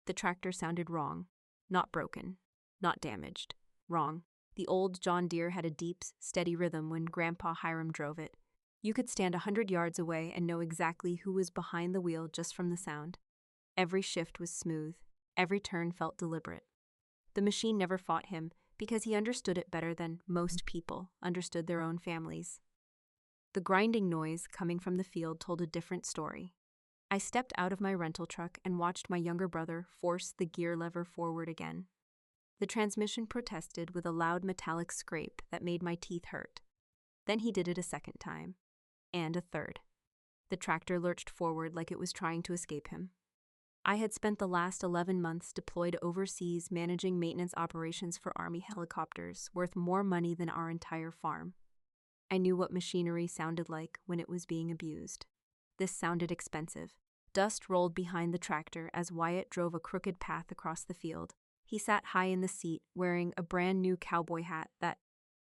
The tractor sounded wrong. Not broken. Not damaged. Wrong. The old John Deere had a deep, steady rhythm when Grandpa Hiram drove it. You could stand 100 yards away and know exactly who was behind the wheel just from the sound. Every shift was smooth. Every turn felt deliberate. The machine never fought him because he understood it better than most people understood their own families. The grinding noise coming from the field told a different story. I stepped out of my rental truck and watched my younger brother force the gear lever forward again. The transmission protested with a loud metallic scrape that made my teeth hurt. Then he did it a second time. And a third. The tractor lurched forward like it was trying to escape him. I had spent the last 11 months deployed overseas managing maintenance operations for Army helicopters worth more money than our entire farm. I knew what machinery sounded like when it was being abused. This sounded expensive. Dust rolled behind the tractor as Wyatt drove a crooked path across the field. He sat high in the seat, wearing a brand new cowboy hat that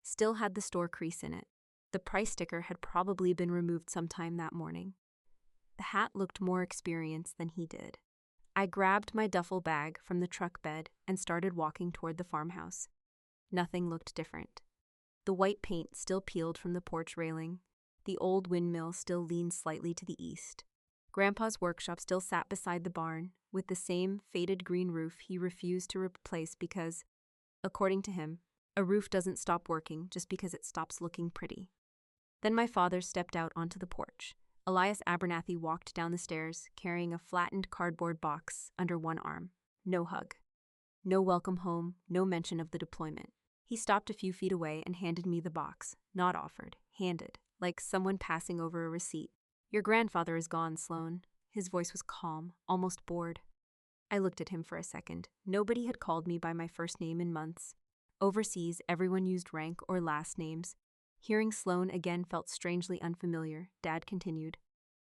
still had the store crease in it. The price sticker had probably been removed sometime that morning. The hat looked more experienced than he did. I grabbed my duffel bag from the truck bed and started walking toward the farmhouse. Nothing looked different. The white paint still peeled from the porch railing. The old windmill still leaned slightly to the east. Grandpa's workshop still sat beside the barn, with the same faded green roof he refused to replace because, according to him, a roof doesn't stop working just because it stops looking pretty. Then my father stepped out onto the porch. Elias Abernathy walked down the stairs, carrying a flattened cardboard box under one arm. No hug. No welcome home, no mention of the deployment. He stopped a few feet away and handed me the box. Not offered, handed, like someone passing over a receipt. "Your grandfather is gone, Sloan." His voice was calm, almost bored. I looked at him for a second. Nobody had called me by my first name in months. Overseas, everyone used rank or last names. Hearing Sloan again felt strangely unfamiliar. Dad continued.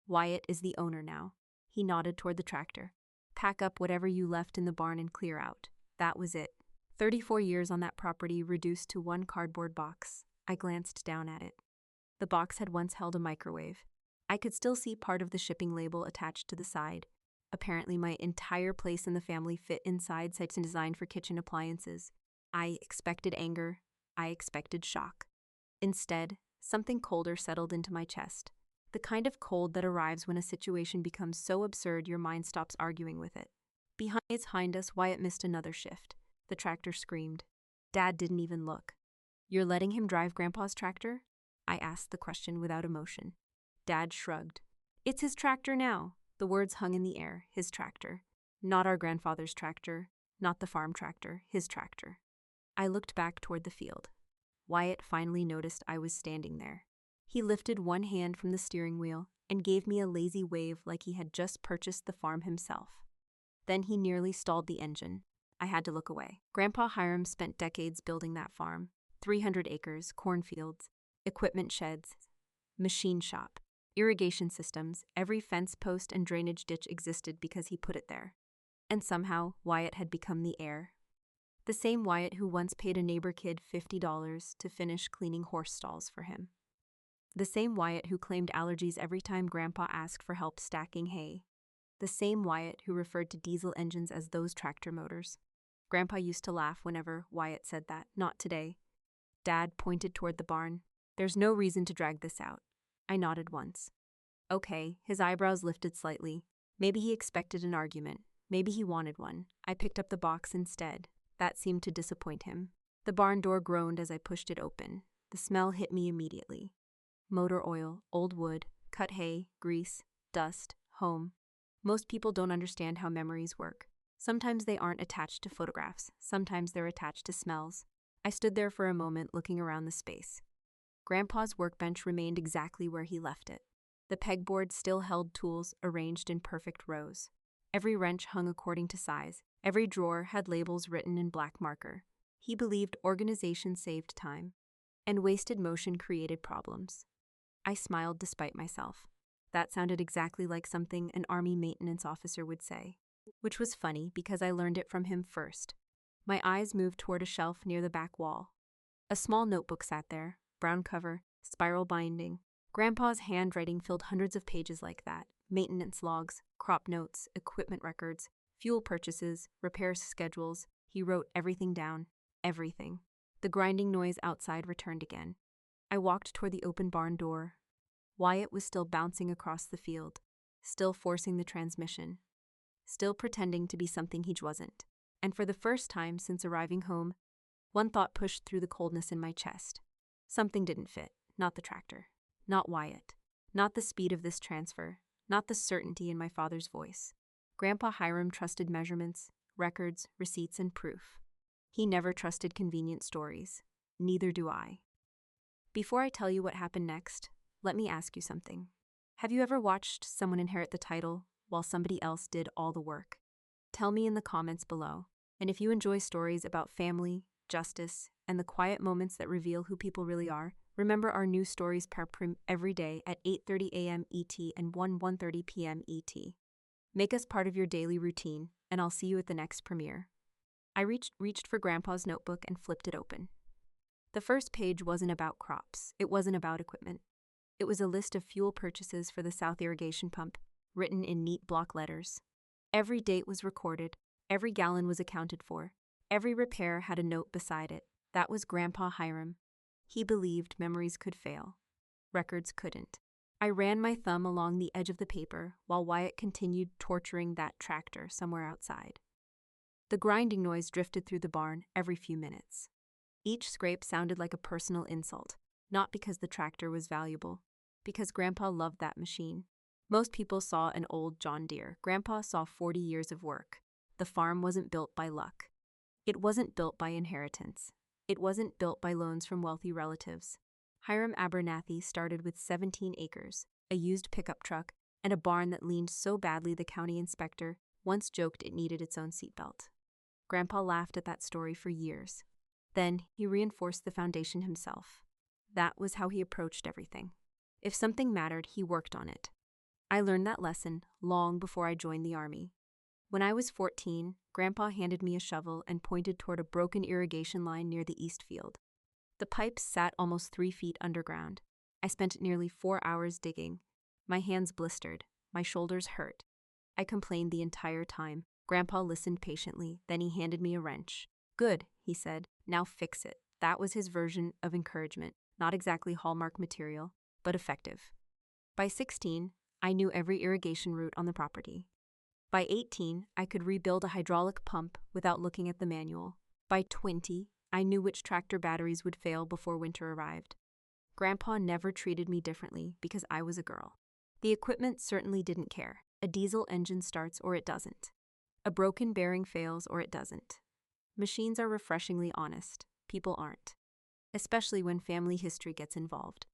"Wyatt is the owner now." He nodded toward the tractor. "Pack up whatever you left in the barn and clear out." That was it. 34 years on that property reduced to one cardboard box. I glanced down at it. The box had once held a microwave. I could still see part of the shipping label attached to the side. Apparently my entire place in the family fit inside such a design for kitchen appliances. I expected anger. I expected shock. Instead, something colder settled into my chest. The kind of cold that arrives when a situation becomes so absurd your mind stops arguing with it. Behind us, Wyatt missed another shift. The tractor screamed. Dad didn't even look. "You're letting him drive Grandpa's tractor?" I asked the question without emotion. Dad shrugged. "It's his tractor now." The words hung in the air. His tractor. Not our grandfather's tractor. Not the farm tractor. His tractor. I looked back toward the field. Wyatt finally noticed I was standing there. He lifted one hand from the steering wheel and gave me a lazy wave like he had just purchased the farm himself. Then he nearly stalled the engine. I had to look away. Grandpa Hiram spent decades building that farm. 300 acres, cornfields, equipment sheds, machine shop, irrigation systems. Every fence post and drainage ditch existed because he put it there. And somehow, Wyatt had become the heir. The same Wyatt who once paid a neighbor kid $50 to finish cleaning horse stalls for him. The same Wyatt who claimed allergies every time Grandpa asked for help stacking hay. The same Wyatt who referred to diesel engines as those tractor motors. Grandpa used to laugh whenever Wyatt said that. Not today. Dad pointed toward the barn. "There's no reason to drag this out." I nodded once. Okay, his eyebrows lifted slightly. Maybe he expected an argument. Maybe he wanted one. I picked up the box instead. That seemed to disappoint him. The barn door groaned as I pushed it open. The smell hit me immediately. Motor oil, old wood, cut hay, grease, dust, home. Most people don't understand how memories work. Sometimes they aren't attached to photographs. Sometimes they're attached to smells. I stood there for a moment looking around the space. Grandpa's workbench remained exactly where he left it. The pegboard still held tools arranged in perfect rows. Every wrench hung according to size. Every drawer had labels written in black marker. He believed organization saved time, and wasted motion created problems. I smiled despite myself. That sounded exactly like something an Army maintenance officer would say, which was funny because I learned it from him first. My eyes moved toward a shelf near the back wall. A small notebook sat there, brown cover, spiral binding. Grandpa's handwriting filled hundreds of pages like that. Maintenance logs, crop notes, equipment records, Fuel purchases, repair schedules. He wrote everything down. Everything. The grinding noise outside returned again. I walked toward the open barn door. Wyatt was still bouncing across the field, still forcing the transmission, still pretending to be something he wasn't. And for the first time since arriving home, one thought pushed through the coldness in my chest. Something didn't fit. Not the tractor. Not Wyatt. Not the speed of this transfer. Not the certainty in my father's voice. Grandpa Hiram trusted measurements, records, receipts, and proof. He never trusted convenient stories. Neither do I. Before I tell you what happened next, let me ask you something. Have you ever watched someone inherit the title while somebody else did all the work? Tell me in the comments below. And if you enjoy stories about family, justice, and the quiet moments that reveal who people really are, remember our new stories premiere every day at 8:30 a.m. ET and 1:30 p.m. ET. Make us part of your daily routine, and I'll see you at the next premiere. I reached for Grandpa's notebook and flipped it open. The first page wasn't about crops. It wasn't about equipment. It was a list of fuel purchases for the South irrigation pump, written in neat block letters. Every date was recorded. Every gallon was accounted for. Every repair had a note beside it. That was Grandpa Hiram. He believed memories could fail. Records couldn't. I ran my thumb along the edge of the paper while Wyatt continued torturing that tractor somewhere outside. The grinding noise drifted through the barn every few minutes. Each scrape sounded like a personal insult, not because the tractor was valuable, because Grandpa loved that machine. Most people saw an old John Deere. Grandpa saw 40 years of work. The farm wasn't built by luck. It wasn't built by inheritance. It wasn't built by loans from wealthy relatives. Hiram Abernathy started with 17 acres, a used pickup truck, and a barn that leaned so badly the county inspector once joked it needed its own seatbelt. Grandpa laughed at that story for years. Then he reinforced the foundation himself. That was how he approached everything. If something mattered, he worked on it. I learned that lesson long before I joined the Army. When I was 14, Grandpa handed me a shovel and pointed toward a broken irrigation line near the east field. The pipes sat almost 3 feet underground. I spent nearly 4 hours digging. My hands blistered. My shoulders hurt. I complained the entire time. Grandpa listened patiently. Then he handed me a wrench. "Good," he said. "Now fix it." That was his version of encouragement. Not exactly Hallmark material, but effective. By 16, I knew every irrigation route on the property. By 18, I could rebuild a hydraulic pump without looking at the manual. By 20, I knew which tractor batteries would fail before winter arrived. Grandpa never treated me differently because I was a girl. The equipment certainly didn't care. A diesel engine starts or it doesn't. A broken bearing fails or it doesn't. Machines are refreshingly honest. People aren't. Especially when family history gets involved.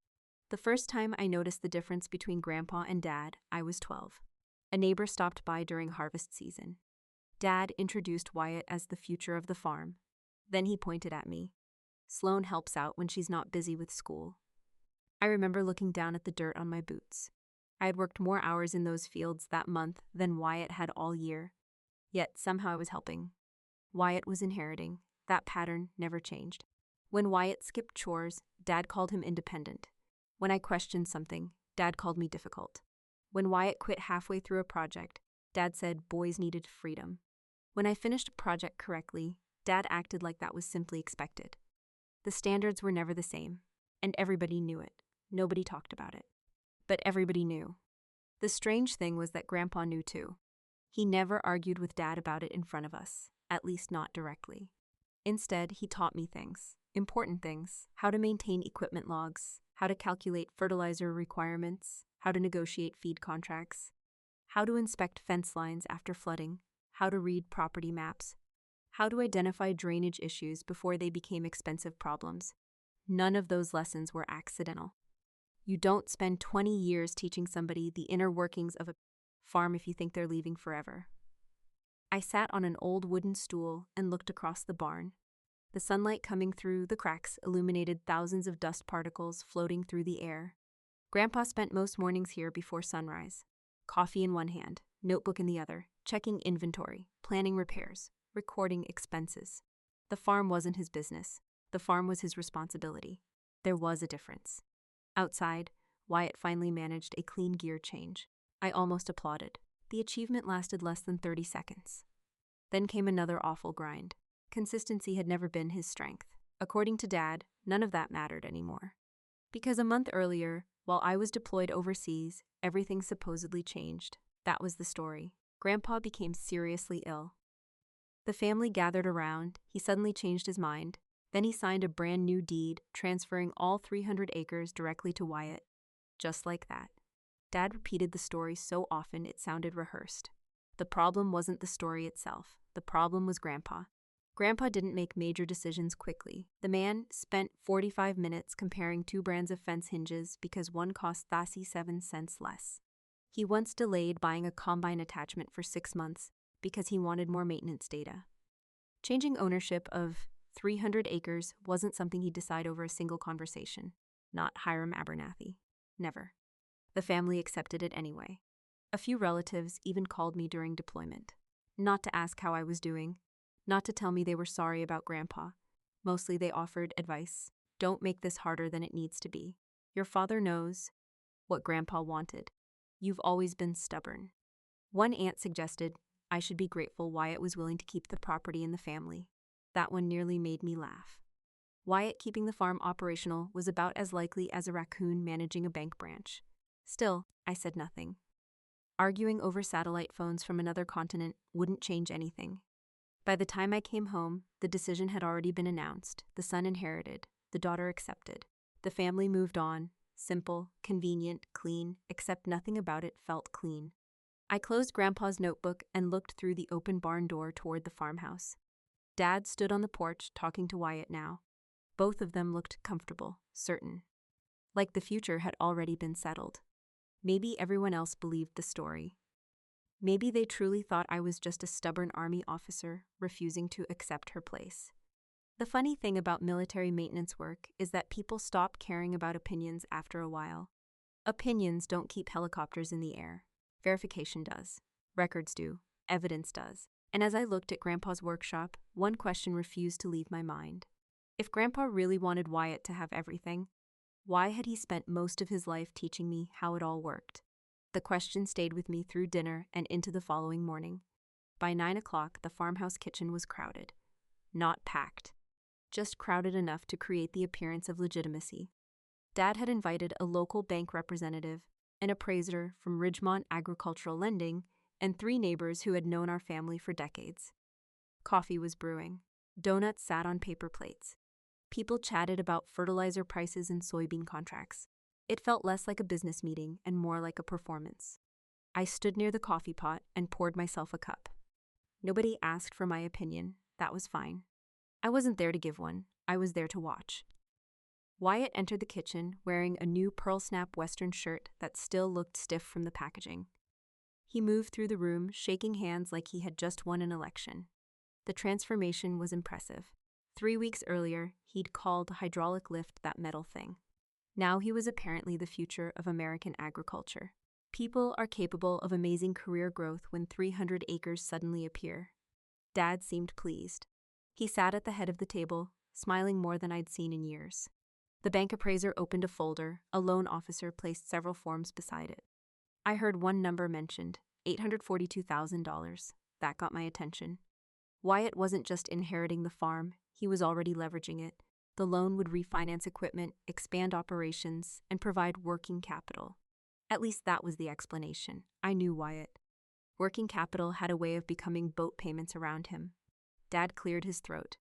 The first time I noticed the difference between Grandpa and Dad, I was 12. A neighbor stopped by during harvest season. Dad introduced Wyatt as the future of the farm. Then he pointed at me. "Sloan helps out when she's not busy with school." I remember looking down at the dirt on my boots. I had worked more hours in those fields that month than Wyatt had all year. Yet somehow I was helping. Wyatt was inheriting. That pattern never changed. When Wyatt skipped chores, Dad called him independent. When I questioned something, Dad called me difficult. When Wyatt quit halfway through a project, Dad said boys needed freedom. When I finished a project correctly, Dad acted like that was simply expected. The standards were never the same, and everybody knew it. Nobody talked about it. But everybody knew. The strange thing was that Grandpa knew too. He never argued with Dad about it in front of us, at least not directly. Instead, he taught me things, important things, how to maintain equipment logs, how to calculate fertilizer requirements, how to negotiate feed contracts, how to inspect fence lines after flooding, how to read property maps, how to identify drainage issues before they became expensive problems. None of those lessons were accidental. You don't spend 20 years teaching somebody the inner workings of a farm if you think they're leaving forever. I sat on an old wooden stool and looked across the barn. The sunlight coming through the cracks illuminated thousands of dust particles floating through the air. Grandpa spent most mornings here before sunrise. Coffee in one hand, notebook in the other, checking inventory, planning repairs, recording expenses. The farm wasn't his business. The farm was his responsibility. There was a difference. Outside, Wyatt finally managed a clean gear change. I almost applauded. The achievement lasted less than 30 seconds. Then came another awful grind. Consistency had never been his strength. According to Dad, none of that mattered anymore. Because a month earlier, while I was deployed overseas, everything supposedly changed. That was the story. Grandpa became seriously ill. The family gathered around. He suddenly changed his mind. Then he signed a brand new deed, transferring all 300 acres directly to Wyatt. Just like that. Dad repeated the story so often it sounded rehearsed. The problem wasn't the story itself. The problem was Grandpa. Grandpa didn't make major decisions quickly. The man spent 45 minutes comparing two brands of fence hinges because one cost 37 cents less. He once delayed buying a combine attachment for 6 months because he wanted more maintenance data. Changing ownership of 300 acres wasn't something he'd decide over a single conversation. Not Hiram Abernathy. Never. The family accepted it anyway. A few relatives even called me during deployment. Not to ask how I was doing. Not to tell me they were sorry about Grandpa. Mostly they offered advice. Don't make this harder than it needs to be. Your father knows what Grandpa wanted. You've always been stubborn. One aunt suggested I should be grateful Wyatt was willing to keep the property in the family. That one nearly made me laugh. Wyatt keeping the farm operational was about as likely as a raccoon managing a bank branch. Still, I said nothing. Arguing over satellite phones from another continent wouldn't change anything. By the time I came home, the decision had already been announced. The son inherited, the daughter accepted. The family moved on, simple, convenient, clean, except nothing about it felt clean. I closed Grandpa's notebook and looked through the open barn door toward the farmhouse. Dad stood on the porch talking to Wyatt now. Both of them looked comfortable, certain. Like the future had already been settled. Maybe everyone else believed the story. Maybe they truly thought I was just a stubborn army officer refusing to accept her place. The funny thing about military maintenance work is that people stop caring about opinions after a while. Opinions don't keep helicopters in the air. Verification does. Records do. Evidence does. And as I looked at Grandpa's workshop, one question refused to leave my mind. If Grandpa really wanted Wyatt to have everything, why had he spent most of his life teaching me how it all worked? The question stayed with me through dinner and into the following morning. By 9 o'clock, the farmhouse kitchen was crowded. Not packed. Just crowded enough to create the appearance of legitimacy. Dad had invited a local bank representative, an appraiser from Ridgemont Agricultural Lending, and 3 neighbors who had known our family for decades. Coffee was brewing. Donuts sat on paper plates. People chatted about fertilizer prices and soybean contracts. It felt less like a business meeting and more like a performance. I stood near the coffee pot and poured myself a cup. Nobody asked for my opinion. That was fine. I wasn't there to give one. I was there to watch. Wyatt entered the kitchen wearing a new pearl snap Western shirt that still looked stiff from the packaging. He moved through the room, shaking hands like he had just won an election. The transformation was impressive. 3 weeks earlier, he'd called hydraulic lift that metal thing. Now he was apparently the future of American agriculture. People are capable of amazing career growth when 300 acres suddenly appear. Dad seemed pleased. He sat at the head of the table, smiling more than I'd seen in years. The bank appraiser opened a folder. A loan officer placed several forms beside it. I heard one number mentioned, $842,000. That got my attention. Wyatt wasn't just inheriting the farm, he was already leveraging it. The loan would refinance equipment, expand operations, and provide working capital. At least that was the explanation. I knew Wyatt. Working capital had a way of becoming boat payments around him. Dad cleared his throat.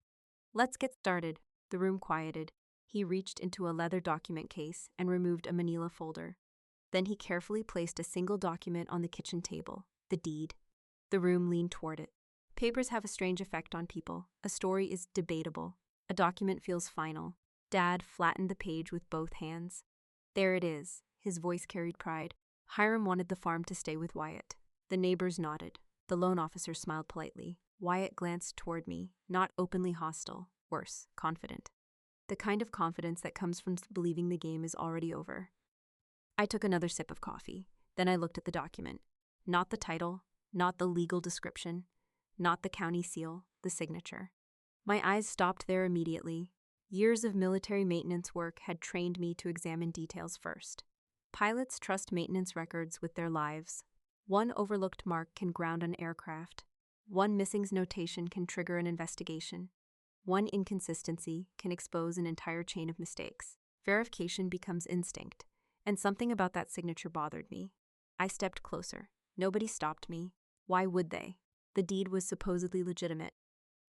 Let's get started. The room quieted. He reached into a leather document case and removed a manila folder. Then he carefully placed a single document on the kitchen table, the deed. The room leaned toward it. Papers have a strange effect on people. A story is debatable. A document feels final. Dad flattened the page with both hands. There it is. His voice carried pride. Hiram wanted the farm to stay with Wyatt. The neighbors nodded. The loan officer smiled politely. Wyatt glanced toward me, not openly hostile, worse, confident. The kind of confidence that comes from believing the game is already over. I took another sip of coffee. Then I looked at the document. Not the title, not the legal description, not the county seal, the signature. My eyes stopped there immediately. Years of military maintenance work had trained me to examine details first. Pilots trust maintenance records with their lives. One overlooked mark can ground an aircraft. One missing notation can trigger an investigation. One inconsistency can expose an entire chain of mistakes. Verification becomes instinct, and something about that signature bothered me. I stepped closer. Nobody stopped me. Why would they? The deed was supposedly legitimate.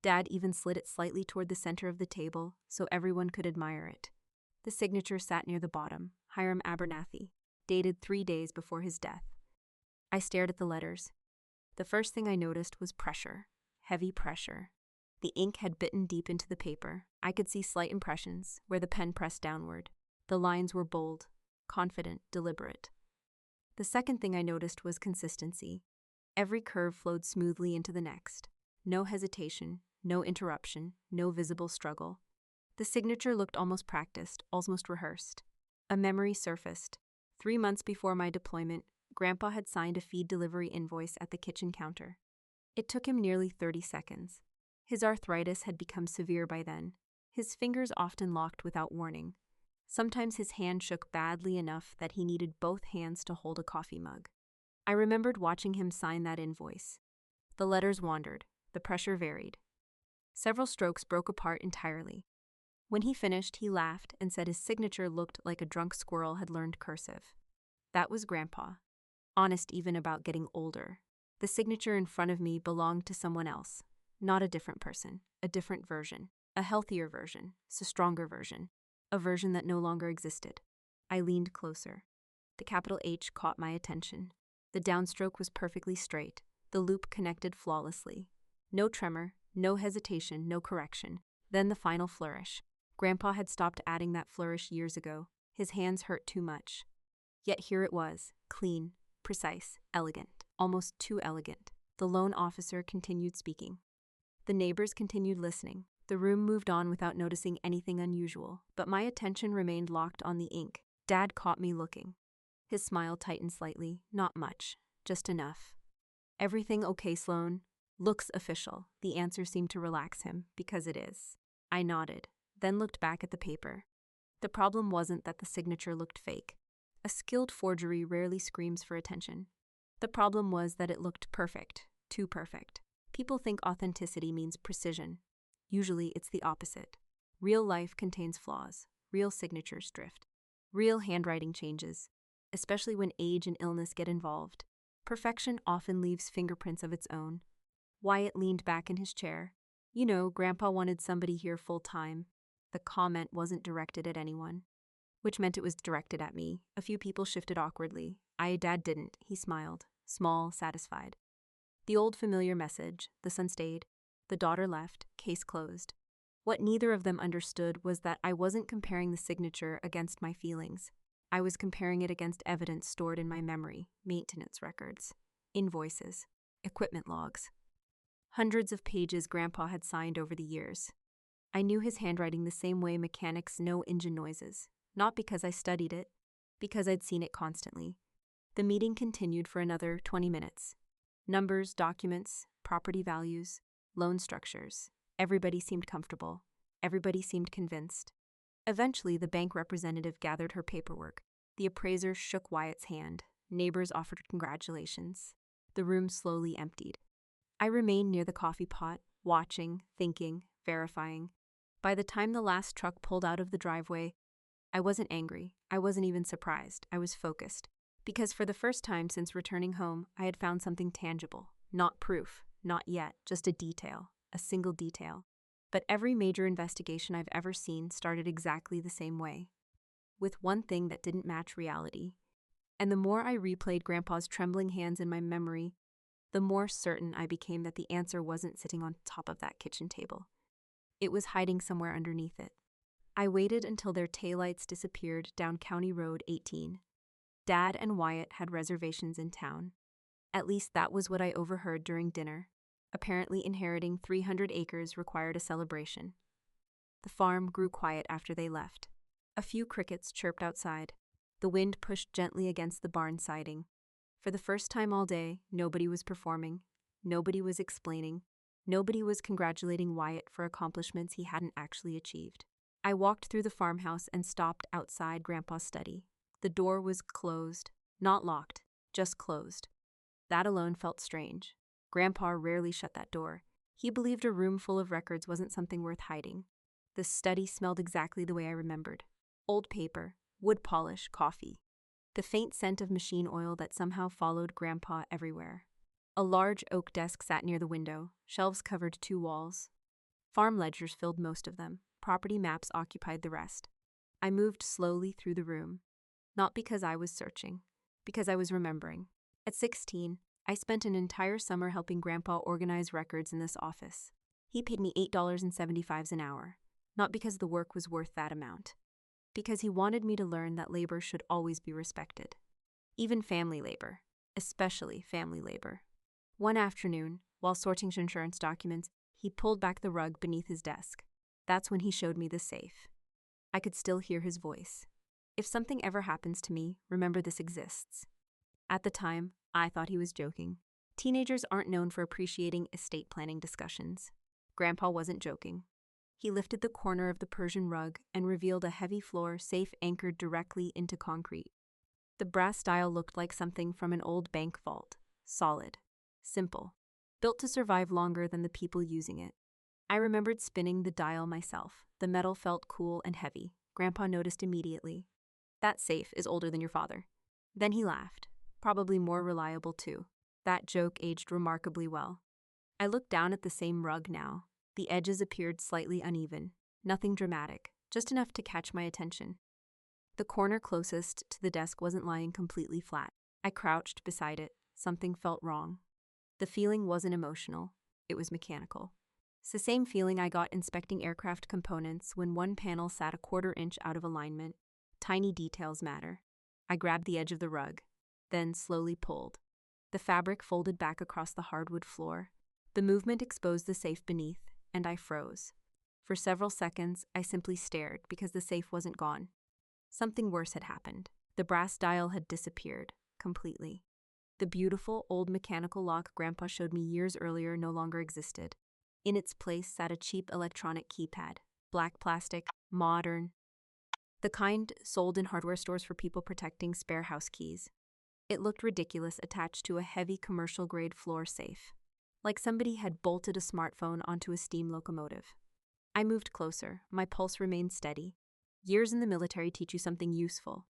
Dad even slid it slightly toward the center of the table so everyone could admire it. The signature sat near the bottom, Hiram Abernathy, dated 3 days before his death. I stared at the letters. The first thing I noticed was pressure. Heavy pressure. The ink had bitten deep into the paper. I could see slight impressions where the pen pressed downward. The lines were bold, confident, deliberate. The second thing I noticed was consistency. Every curve flowed smoothly into the next. No hesitation, no interruption, no visible struggle. The signature looked almost practiced, almost rehearsed. A memory surfaced. 3 months before my deployment, Grandpa had signed a feed delivery invoice at the kitchen counter. It took him nearly 30 seconds. His arthritis had become severe by then. His fingers often locked without warning. Sometimes his hand shook badly enough that he needed both hands to hold a coffee mug. I remembered watching him sign that invoice. The letters wandered. The pressure varied. Several strokes broke apart entirely. When he finished, he laughed and said his signature looked like a drunk squirrel had learned cursive. That was Grandpa. Honest even about getting older. The signature in front of me belonged to someone else. Not a different person. A different version. A healthier version. A stronger version. A version that no longer existed. I leaned closer. The capital H caught my attention. The downstroke was perfectly straight. The loop connected flawlessly. No tremor, no hesitation, no correction. Then the final flourish. Grandpa had stopped adding that flourish years ago. His hands hurt too much. Yet here it was, clean, precise, elegant, almost too elegant. The lone officer continued speaking. The neighbors continued listening. The room moved on without noticing anything unusual, but my attention remained locked on the ink. Dad caught me looking. His smile tightened slightly, not much, just enough. Everything okay, Sloan? Looks official. The answer seemed to relax him, because it is. I nodded, then looked back at the paper. The problem wasn't that the signature looked fake. A skilled forgery rarely screams for attention. The problem was that it looked perfect, too perfect. People think authenticity means precision. Usually it's the opposite. Real life contains flaws. Real signatures drift. Real handwriting changes, especially when age and illness get involved. Perfection often leaves fingerprints of its own. Wyatt leaned back in his chair. You know, Grandpa wanted somebody here full time. The comment wasn't directed at anyone, which meant it was directed at me. A few people shifted awkwardly. Dad didn't. He smiled, small, satisfied. The old familiar message. The son stayed. The daughter left. Case closed. What neither of them understood was that I wasn't comparing the signature against my feelings. I was comparing it against evidence stored in my memory, maintenance records, invoices, equipment logs. Hundreds of pages Grandpa had signed over the years. I knew his handwriting the same way mechanics know engine noises, not because I studied it, because I'd seen it constantly. The meeting continued for another 20 minutes. Numbers, documents, property values, loan structures. Everybody seemed comfortable. Everybody seemed convinced. Eventually, the bank representative gathered her paperwork. The appraiser shook Wyatt's hand. Neighbors offered congratulations. The room slowly emptied. I remained near the coffee pot, watching, thinking, verifying. By the time the last truck pulled out of the driveway, I wasn't angry. I wasn't even surprised. I was focused. Because for the first time since returning home, I had found something tangible. Not proof. Not yet. Just a detail. A single detail. But every major investigation I've ever seen started exactly the same way. With one thing that didn't match reality. And the more I replayed Grandpa's trembling hands in my memory, the more certain I became that the answer wasn't sitting on top of that kitchen table. It was hiding somewhere underneath it. I waited until their taillights disappeared down County Road 18. Dad and Wyatt had reservations in town. At least that was what I overheard during dinner. Apparently inheriting 300 acres required a celebration. The farm grew quiet after they left. A few crickets chirped outside. The wind pushed gently against the barn siding. For the first time all day, nobody was performing. Nobody was explaining. Nobody was congratulating Wyatt for accomplishments he hadn't actually achieved. I walked through the farmhouse and stopped outside Grandpa's study. The door was closed. Not locked, just closed. That alone felt strange. Grandpa rarely shut that door. He believed a room full of records wasn't something worth hiding. The study smelled exactly the way I remembered. Old paper, wood polish, coffee. The faint scent of machine oil that somehow followed Grandpa everywhere. A large oak desk sat near the window, shelves covered 2 walls. Farm ledgers filled most of them, property maps occupied the rest. I moved slowly through the room. Not because I was searching, because I was remembering. At 16, I spent an entire summer helping Grandpa organize records in this office. He paid me $8.75 an hour, not because the work was worth that amount, because he wanted me to learn that labor should always be respected. Even family labor, especially family labor. One afternoon, while sorting insurance documents, he pulled back the rug beneath his desk. That's when he showed me the safe. I could still hear his voice. If something ever happens to me, remember this exists. At the time, I thought he was joking. Teenagers aren't known for appreciating estate planning discussions. Grandpa wasn't joking. He lifted the corner of the Persian rug and revealed a heavy floor safe anchored directly into concrete. The brass dial looked like something from an old bank vault. Solid. Simple. Built to survive longer than the people using it. I remembered spinning the dial myself. The metal felt cool and heavy. Grandpa noticed immediately. That safe is older than your father. Then he laughed. Probably more reliable too. That joke aged remarkably well. I looked down at the same rug now. The edges appeared slightly uneven. Nothing dramatic, just enough to catch my attention. The corner closest to the desk wasn't lying completely flat. I crouched beside it. Something felt wrong. The feeling wasn't emotional. It was mechanical. It's the same feeling I got inspecting aircraft components when one panel sat a 1/4 inch out of alignment. Tiny details matter. I grabbed the edge of the rug, then slowly pulled. The fabric folded back across the hardwood floor. The movement exposed the safe beneath, and I froze. For several seconds, I simply stared because the safe wasn't gone. Something worse had happened. The brass dial had disappeared, completely. The beautiful, old mechanical lock Grandpa showed me years earlier no longer existed. In its place sat a cheap electronic keypad. Black plastic, modern. The kind sold in hardware stores for people protecting spare house keys. It looked ridiculous attached to a heavy commercial-grade floor safe. Like somebody had bolted a smartphone onto a steam locomotive. I moved closer. My pulse remained steady. Years in the military teach you something useful.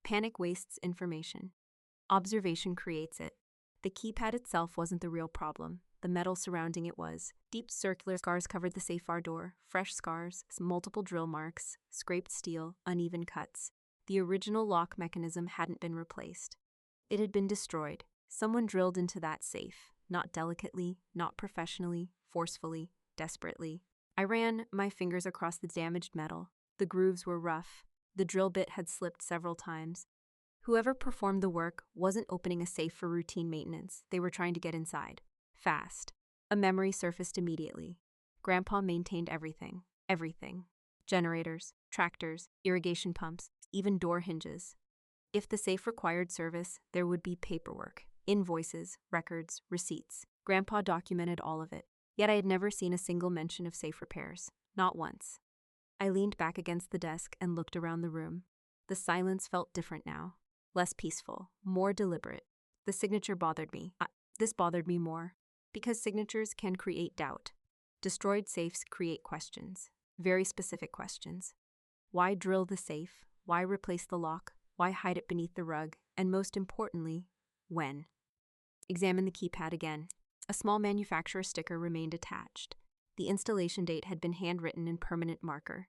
Panic wastes information. Observation creates it. The keypad itself wasn't the real problem. The metal surrounding it was. Deep circular scars covered the safe door. Fresh scars, multiple drill marks, scraped steel, uneven cuts. The original lock mechanism hadn't been replaced. It had been destroyed. Someone drilled into that safe. Not delicately, not professionally, forcefully, desperately. I ran my fingers across the damaged metal. The grooves were rough. The drill bit had slipped several times. Whoever performed the work wasn't opening a safe for routine maintenance. They were trying to get inside. Fast. A memory surfaced immediately. Grandpa maintained everything. Everything. Generators, tractors, irrigation pumps, even door hinges. If the safe required service, there would be paperwork. Invoices, records, receipts. Grandpa documented all of it. Yet I had never seen a single mention of safe repairs. Not once. I leaned back against the desk and looked around the room. The silence felt different now. Less peaceful, more deliberate. The signature bothered me. This bothered me more. Because signatures can create doubt. Destroyed safes create questions. Very specific questions. Why drill the safe? Why replace the lock? Why hide it beneath the rug? And most importantly, when? Examine the keypad again. A small manufacturer sticker remained attached. The installation date had been handwritten in permanent marker.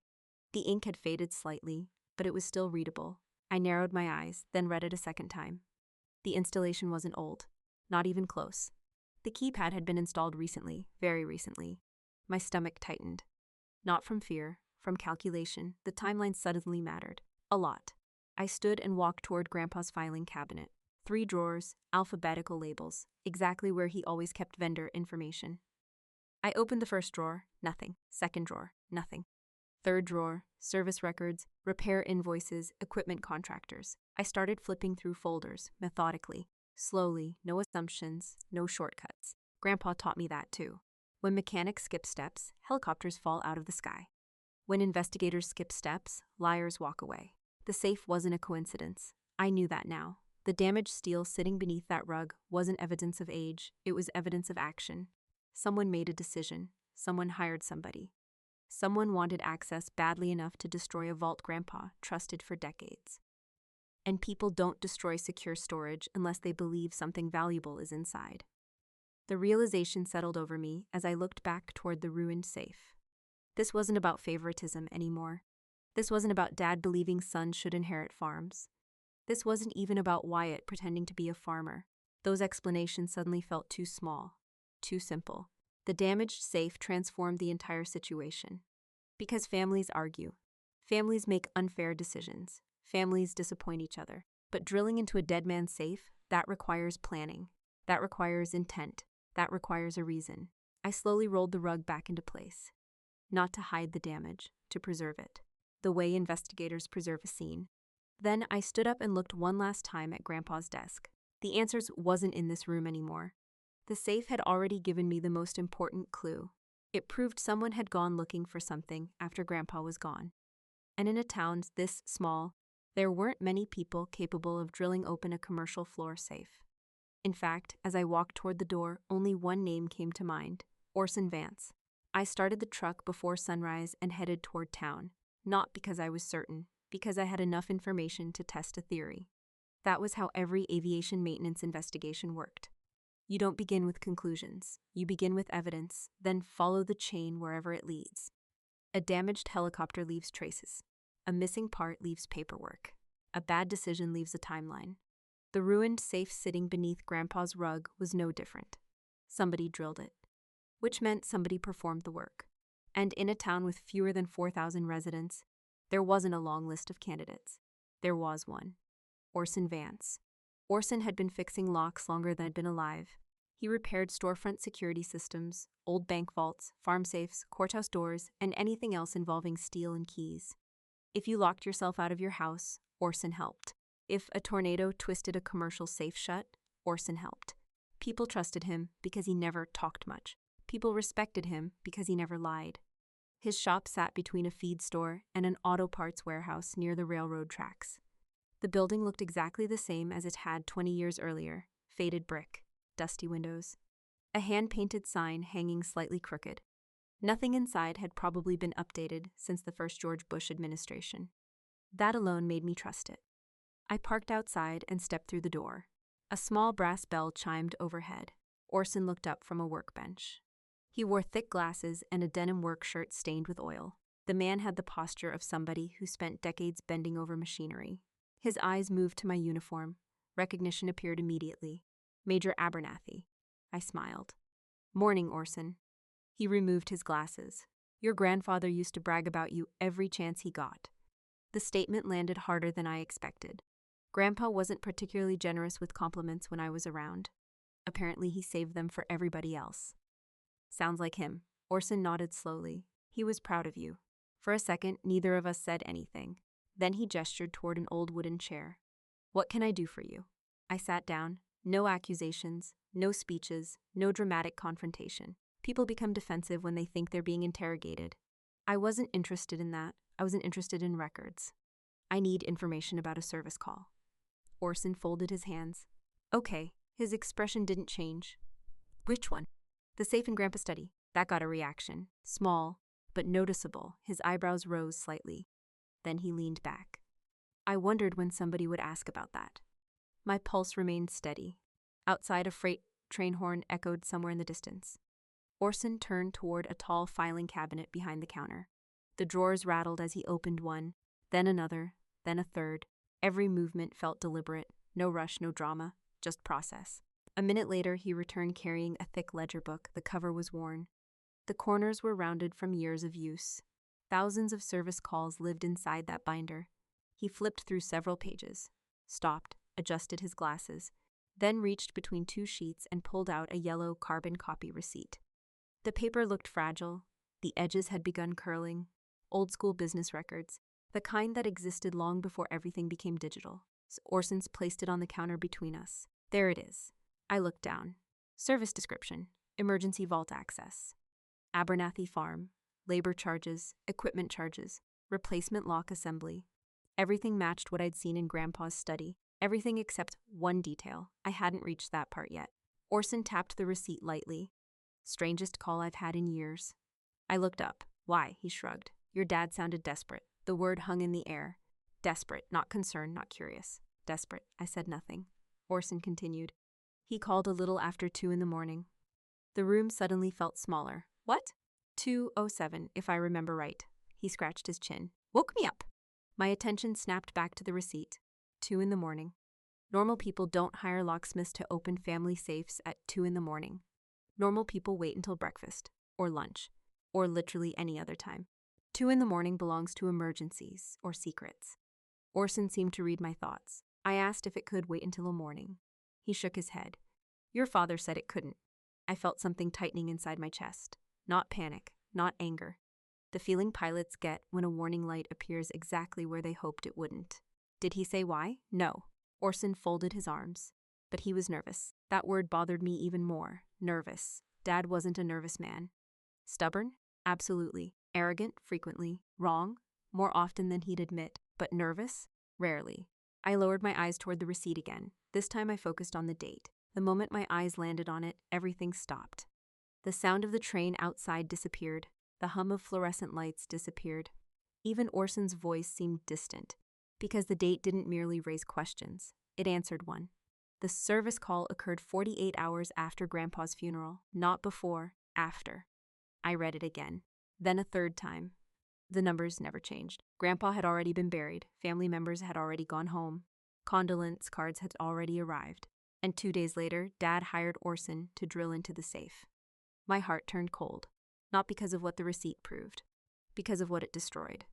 The ink had faded slightly, but it was still readable. I narrowed my eyes, then read it a second time. The installation wasn't old. Not even close. The keypad had been installed recently, very recently. My stomach tightened. Not from fear, from calculation. The timeline suddenly mattered. A lot. I stood and walked toward Grandpa's filing cabinet. 3 drawers, alphabetical labels, exactly where he always kept vendor information. I opened the first drawer, nothing. Second drawer, nothing. Third drawer, service records, repair invoices, equipment contractors. I started flipping through folders, methodically, slowly, no assumptions, no shortcuts. Grandpa taught me that too. When mechanics skip steps, helicopters fall out of the sky. When investigators skip steps, liars walk away. The safe wasn't a coincidence. I knew that now. The damaged steel sitting beneath that rug wasn't evidence of age, it was evidence of action. Someone made a decision. Someone hired somebody. Someone wanted access badly enough to destroy a vault Grandpa trusted for decades. And people don't destroy secure storage unless they believe something valuable is inside. The realization settled over me as I looked back toward the ruined safe. This wasn't about favoritism anymore. This wasn't about Dad believing sons should inherit farms. This wasn't even about Wyatt pretending to be a farmer. Those explanations suddenly felt too small, too simple. The damaged safe transformed the entire situation. Because families argue. Families make unfair decisions. Families disappoint each other. But drilling into a dead man's safe, that requires planning. That requires intent. That requires a reason. I slowly rolled the rug back into place. Not to hide the damage, to preserve it. The way investigators preserve a scene. Then I stood up and looked one last time at Grandpa's desk. The answers wasn't in this room anymore. The safe had already given me the most important clue. It proved someone had gone looking for something after Grandpa was gone. And in a town this small, there weren't many people capable of drilling open a commercial floor safe. In fact, as I walked toward the door, only one name came to mind: Orson Vance. I started the truck before sunrise and headed toward town, not because I was certain, because I had enough information to test a theory. That was how every aviation maintenance investigation worked. You don't begin with conclusions. You begin with evidence, then follow the chain wherever it leads. A damaged helicopter leaves traces. A missing part leaves paperwork. A bad decision leaves a timeline. The ruined safe sitting beneath Grandpa's rug was no different. Somebody drilled it, which meant somebody performed the work. And in a town with fewer than 4,000 residents, there wasn't a long list of candidates. There was one. Orson Vance. Orson had been fixing locks longer than I'd been alive. He repaired storefront security systems, old bank vaults, farm safes, courthouse doors, and anything else involving steel and keys. If you locked yourself out of your house, Orson helped. If a tornado twisted a commercial safe shut, Orson helped. People trusted him because he never talked much. People respected him because he never lied. His shop sat between a feed store and an auto parts warehouse near the railroad tracks. The building looked exactly the same as it had 20 years earlier: faded brick, dusty windows, a hand-painted sign hanging slightly crooked. Nothing inside had probably been updated since the first George Bush administration. That alone made me trust it. I parked outside and stepped through the door. A small brass bell chimed overhead. Orson looked up from a workbench. He wore thick glasses and a denim work shirt stained with oil. The man had the posture of somebody who spent decades bending over machinery. His eyes moved to my uniform. Recognition appeared immediately. Major Abernathy. I smiled. "Morning, Orson." He removed his glasses. "Your grandfather used to brag about you every chance he got." The statement landed harder than I expected. Grandpa wasn't particularly generous with compliments when I was around. Apparently he saved them for everybody else. "Sounds like him." Orson nodded slowly. "He was proud of you." For a second, neither of us said anything. Then he gestured toward an old wooden chair. "What can I do for you?" I sat down. No accusations, no speeches, no dramatic confrontation. People become defensive when they think they're being interrogated. I wasn't interested in that. I wasn't interested in records. "I need information about a service call." Orson folded his hands. "Okay." His expression didn't change. "Which one?" "The safe in Grandpa's study." That got a reaction. Small, but noticeable. His eyebrows rose slightly. Then he leaned back. I wondered when somebody would ask about that. My pulse remained steady. Outside, a freight train horn echoed somewhere in the distance. Orson turned toward a tall filing cabinet behind the counter. The drawers rattled as he opened one, then another, then a third. Every movement felt deliberate. No rush, no drama, just process. A minute later, he returned carrying a thick ledger book. The cover was worn. The corners were rounded from years of use. Thousands of service calls lived inside that binder. He flipped through several pages, stopped, adjusted his glasses, then reached between two sheets and pulled out a yellow carbon copy receipt. The paper looked fragile. The edges had begun curling. Old-school business records, the kind that existed long before everything became digital. Orson's placed it on the counter between us. "There it is." I looked down. Service description: emergency vault access. Abernathy Farm. Labor charges, equipment charges, replacement lock assembly. Everything matched what I'd seen in Grandpa's study. Everything except one detail. I hadn't reached that part yet. Orson tapped the receipt lightly. Strangest call I've had in years. I looked up. Why? He shrugged. Your dad sounded desperate. The word hung in the air. Desperate, not concerned, not curious. Desperate. I said nothing. Orson continued. He called a little after 2 in the morning. The room suddenly felt smaller. What? 2:07, if I remember right. He scratched his chin. Woke me up. My attention snapped back to the receipt. 2 in the morning. Normal people don't hire locksmiths to open family safes at 2 in the morning. Normal people wait until breakfast, or lunch, or literally any other time. 2 in the morning belongs to emergencies or secrets. Orson seemed to read my thoughts. I asked if it could wait until the morning. He shook his head. Your father said it couldn't. I felt something tightening inside my chest. Not panic, not anger. The feeling pilots get when a warning light appears exactly where they hoped it wouldn't. Did he say why? No. Orson folded his arms. But he was nervous. That word bothered me even more. Nervous. Dad wasn't a nervous man. Stubborn? Absolutely. Arrogant? Frequently. Wrong? More often than he'd admit. But nervous? Rarely. I lowered my eyes toward the receipt again. This time I focused on the date. The moment my eyes landed on it, everything stopped. The sound of the train outside disappeared. The hum of fluorescent lights disappeared. Even Orson's voice seemed distant, because the date didn't merely raise questions. It answered one. The service call occurred 48 hours after Grandpa's funeral, not before, after. I read it again. Then a third time. The numbers never changed. Grandpa had already been buried. Family members had already gone home. Condolence cards had already arrived. And 2 days later, Dad hired Orson to drill into the safe. My heart turned cold. Not because of what the receipt proved. Because of what it destroyed.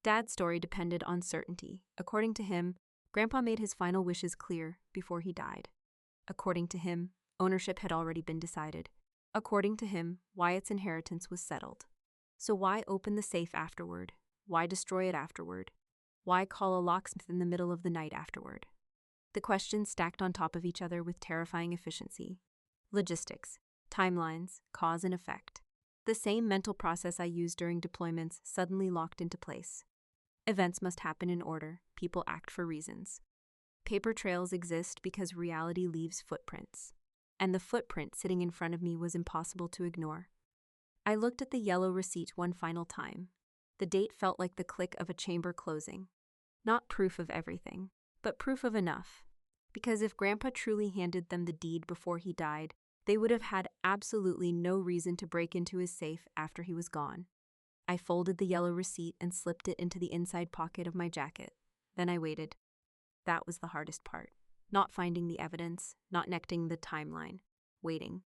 Dad's story depended on certainty. According to him, Grandpa made his final wishes clear before he died. According to him, ownership had already been decided. According to him, Wyatt's inheritance was settled. So why open the safe afterward? Why destroy it afterward? Why call a locksmith in the middle of the night afterward? The questions stacked on top of each other with terrifying efficiency. Logistics, timelines, cause and effect. The same mental process I used during deployments suddenly locked into place. Events must happen in order. People act for reasons. Paper trails exist because reality leaves footprints. And the footprint sitting in front of me was impossible to ignore. I looked at the yellow receipt one final time. The date felt like the click of a chamber closing. Not proof of everything, but proof of enough. Because if Grandpa truly handed them the deed before he died, they would have had absolutely no reason to break into his safe after he was gone. I folded the yellow receipt and slipped it into the inside pocket of my jacket. Then I waited. That was the hardest part. Not finding the evidence, not connecting the timeline. Waiting.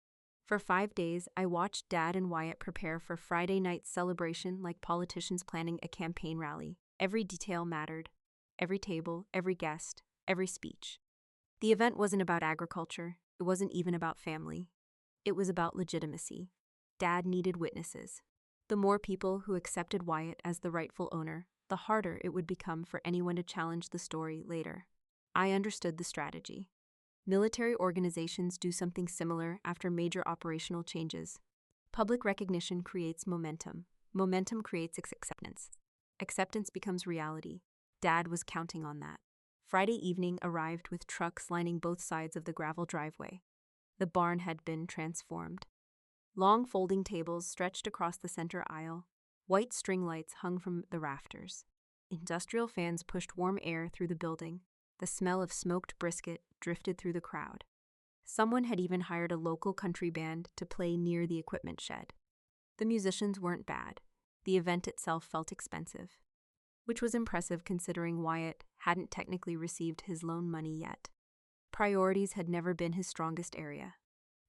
For 5 days, I watched Dad and Wyatt prepare for Friday night's celebration like politicians planning a campaign rally. Every detail mattered. Every table, every guest, every speech. The event wasn't about agriculture. It wasn't even about family. It was about legitimacy. Dad needed witnesses. The more people who accepted Wyatt as the rightful owner, the harder it would become for anyone to challenge the story later. I understood the strategy. Military organizations do something similar after major operational changes. Public recognition creates momentum. Momentum creates acceptance. Acceptance becomes reality. Dad was counting on that. Friday evening arrived with trucks lining both sides of the gravel driveway. The barn had been transformed. Long folding tables stretched across the center aisle. White string lights hung from the rafters. Industrial fans pushed warm air through the building. The smell of smoked brisket drifted through the crowd. Someone had even hired a local country band to play near the equipment shed. The musicians weren't bad. The event itself felt expensive, which was impressive considering Wyatt hadn't technically received his loan money yet. Priorities had never been his strongest area.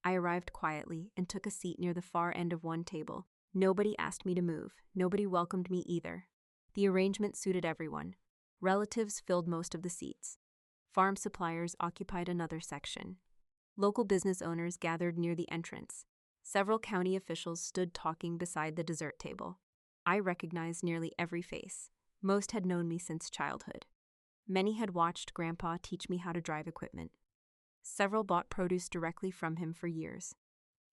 I arrived quietly and took a seat near the far end of one table. Nobody asked me to move. Nobody welcomed me either. The arrangement suited everyone. Relatives filled most of the seats. Farm suppliers occupied another section. Local business owners gathered near the entrance. Several county officials stood talking beside the dessert table. I recognized nearly every face. Most had known me since childhood. Many had watched Grandpa teach me how to drive equipment. Several bought produce directly from him for years.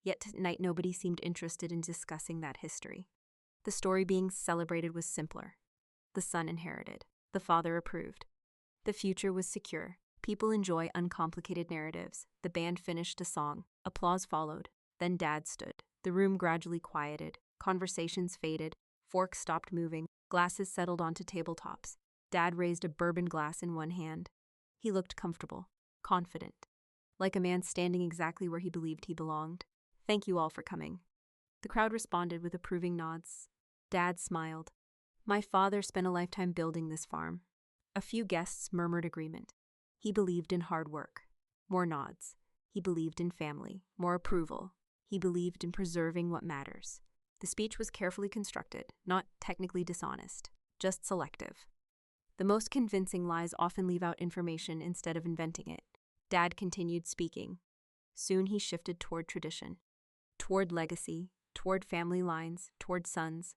Yet tonight nobody seemed interested in discussing that history. The story being celebrated was simpler. The son inherited. The father approved. The future was secure. People enjoy uncomplicated narratives. The band finished a song. Applause followed. Then Dad stood. The room gradually quieted. Conversations faded. Forks stopped moving. Glasses settled onto tabletops. Dad raised a bourbon glass in one hand. He looked comfortable, confident, like a man standing exactly where he believed he belonged. "Thank you all for coming." The crowd responded with approving nods. Dad smiled. "My father spent a lifetime building this farm." A few guests murmured agreement. He believed in hard work. More nods. He believed in family. More approval. He believed in preserving what matters. The speech was carefully constructed, not technically dishonest, just selective. The most convincing lies often leave out information instead of inventing it. Dad continued speaking. Soon he shifted toward tradition, toward legacy, toward family lines, toward sons.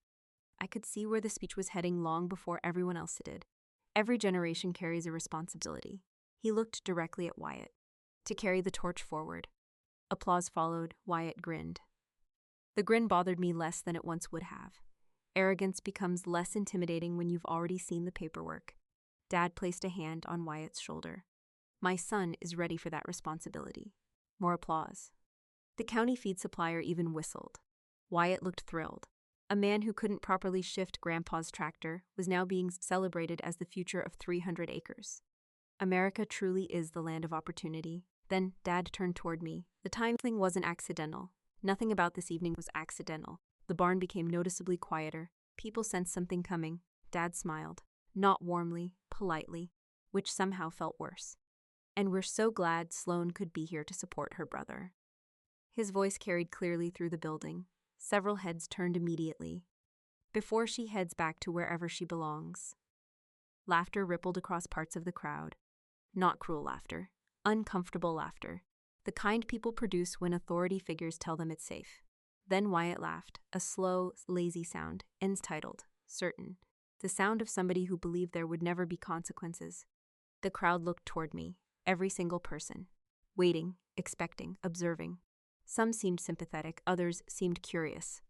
I could see where the speech was heading long before everyone else did. Every generation carries a responsibility. He looked directly at Wyatt. To carry the torch forward. Applause followed. Wyatt grinned. The grin bothered me less than it once would have. Arrogance becomes less intimidating when you've already seen the paperwork. Dad placed a hand on Wyatt's shoulder. "My son is ready for that responsibility." More applause. The county feed supplier even whistled. Wyatt looked thrilled. A man who couldn't properly shift Grandpa's tractor was now being celebrated as the future of 300 acres. America truly is the land of opportunity. Then Dad turned toward me. The timing wasn't accidental. Nothing about this evening was accidental. The barn became noticeably quieter. People sensed something coming. Dad smiled. Not warmly, politely, which somehow felt worse. "And we're so glad Sloane could be here to support her brother." His voice carried clearly through the building. Several heads turned immediately. "Before she heads back to wherever she belongs." Laughter rippled across parts of the crowd. Not cruel laughter. Uncomfortable laughter. The kind people produce when authority figures tell them it's safe. Then Wyatt laughed, a slow, lazy sound, entitled, certain. The sound of somebody who believed there would never be consequences. The crowd looked toward me, every single person. Waiting, expecting, observing. Some seemed sympathetic, others seemed curious.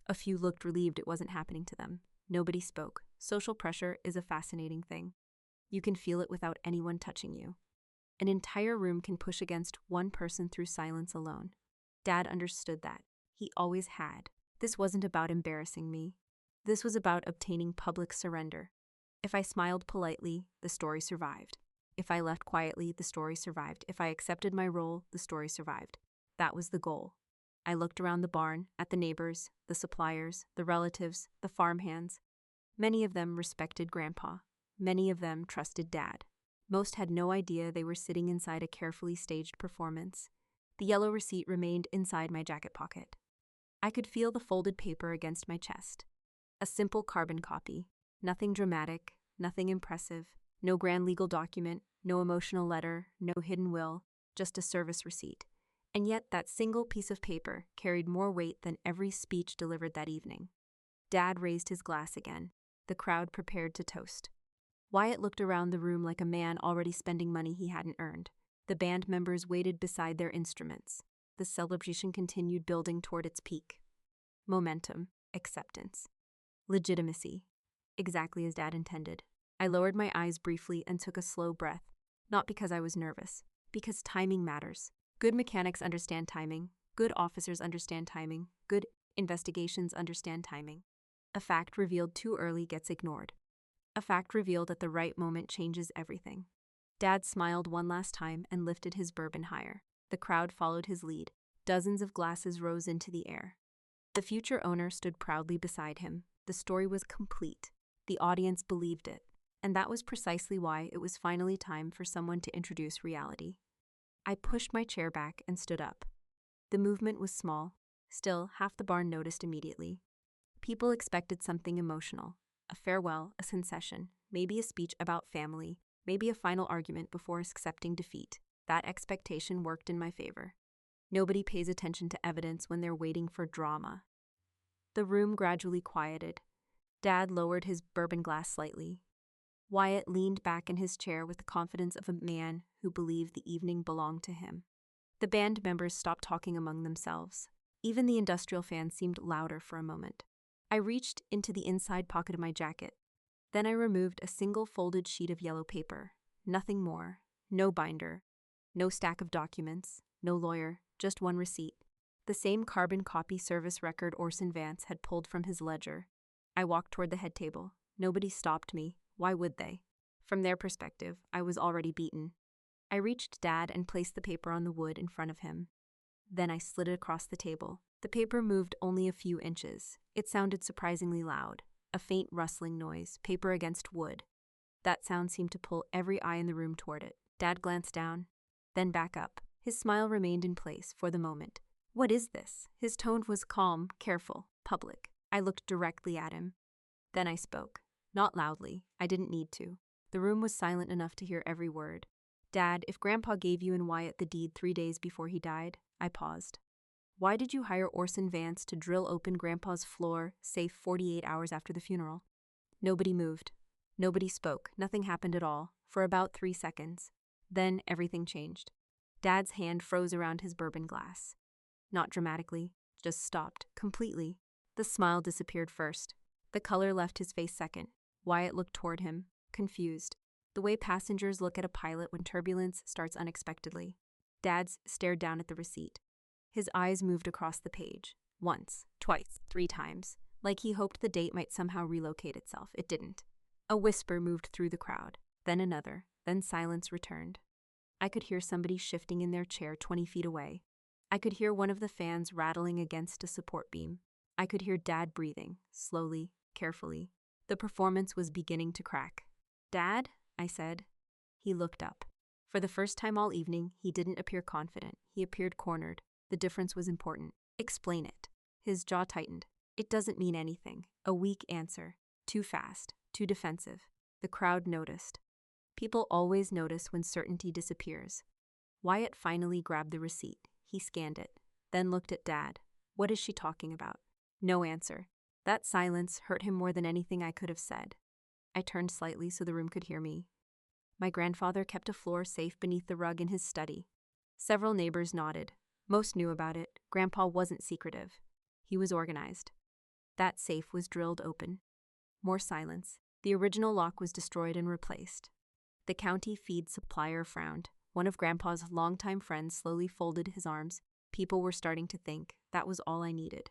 A few looked relieved it wasn't happening to them. Nobody spoke. Social pressure is a fascinating thing. You can feel it without anyone touching you. An entire room can push against one person through silence alone. Dad understood that. He always had. This wasn't about embarrassing me. This was about obtaining public surrender. If I smiled politely, the story survived. If I left quietly, the story survived. If I accepted my role, the story survived. That was the goal. I looked around the barn, at the neighbors, the suppliers, the relatives, the farmhands. Many of them respected Grandpa. Many of them trusted Dad. Most had no idea they were sitting inside a carefully staged performance. The yellow receipt remained inside my jacket pocket. I could feel the folded paper against my chest. A simple carbon copy. Nothing dramatic, nothing impressive, no grand legal document, no emotional letter, no hidden will, just a service receipt. And yet that single piece of paper carried more weight than every speech delivered that evening. Dad raised his glass again. The crowd prepared to toast. Wyatt looked around the room like a man already spending money he hadn't earned. The band members waited beside their instruments. The celebration continued building toward its peak. Momentum, acceptance, legitimacy. Exactly as Dad intended. I lowered my eyes briefly and took a slow breath. Not because I was nervous, because timing matters. Good mechanics understand timing. Good officers understand timing. Good investigations understand timing. A fact revealed too early gets ignored. A fact revealed at the right moment changes everything. Dad smiled one last time and lifted his bourbon higher. The crowd followed his lead. Dozens of glasses rose into the air. The future owner stood proudly beside him. The story was complete. The audience believed it. And that was precisely why it was finally time for someone to introduce reality. I pushed my chair back and stood up. The movement was small. Still, half the barn noticed immediately. People expected something emotional. A farewell, a concession, maybe a speech about family, maybe a final argument before accepting defeat. That expectation worked in my favor. Nobody pays attention to evidence when they're waiting for drama. The room gradually quieted. Dad lowered his bourbon glass slightly. Wyatt leaned back in his chair with the confidence of a man who believed the evening belonged to him. The band members stopped talking among themselves. Even the industrial fan seemed louder for a moment. I reached into the inside pocket of my jacket. Then I removed a single folded sheet of yellow paper. Nothing more, No binder. No stack of documents. No lawyer. Just one receipt. The same carbon copy service record Orson Vance had pulled from his ledger. I walked toward the head table. Nobody stopped me. Why would they? From their perspective, I was already beaten. I reached Dad and placed the paper on the wood in front of him. Then I slid it across the table. The paper moved only a few inches. It sounded surprisingly loud. A faint rustling noise, paper against wood. That sound seemed to pull every eye in the room toward it. Dad glanced down, then back up. His smile remained in place for the moment. What is this? His tone was calm, careful, public. I looked directly at him. Then I spoke. Not loudly. I didn't need to. The room was silent enough to hear every word. Dad, if Grandpa gave you and Wyatt the deed 3 days before he died, I paused. Why did you hire Orson Vance to drill open Grandpa's floor, safe 48 hours after the funeral? Nobody moved. Nobody spoke. Nothing happened at all, for about 3 seconds. Then everything changed. Dad's hand froze around his bourbon glass. Not dramatically, just stopped, completely. The smile disappeared first. The color left his face second. Wyatt looked toward him, confused. The way passengers look at a pilot when turbulence starts unexpectedly. Dad stared down at the receipt. His eyes moved across the page. Once, twice, 3 times. Like he hoped the date might somehow relocate itself. It didn't. A whisper moved through the crowd. Then another. Then silence returned. I could hear somebody shifting in their chair 20 feet away. I could hear one of the fans rattling against a support beam. I could hear Dad breathing, slowly, carefully. The performance was beginning to crack. Dad? I said. He looked up. For the first time all evening, he didn't appear confident. He appeared cornered. The difference was important. Explain it. His jaw tightened. It doesn't mean anything. A weak answer. Too fast. Too defensive. The crowd noticed. People always notice when certainty disappears. Wyatt finally grabbed the receipt. He scanned it, then looked at Dad. What is she talking about? No answer. That silence hurt him more than anything I could have said. I turned slightly so the room could hear me. My grandfather kept a floor safe beneath the rug in his study. Several neighbors nodded. Most knew about it. Grandpa wasn't secretive. He was organized. That safe was drilled open. More silence. The original lock was destroyed and replaced. The county feed supplier frowned. One of Grandpa's longtime friends slowly folded his arms. People were starting to think. That was all I needed.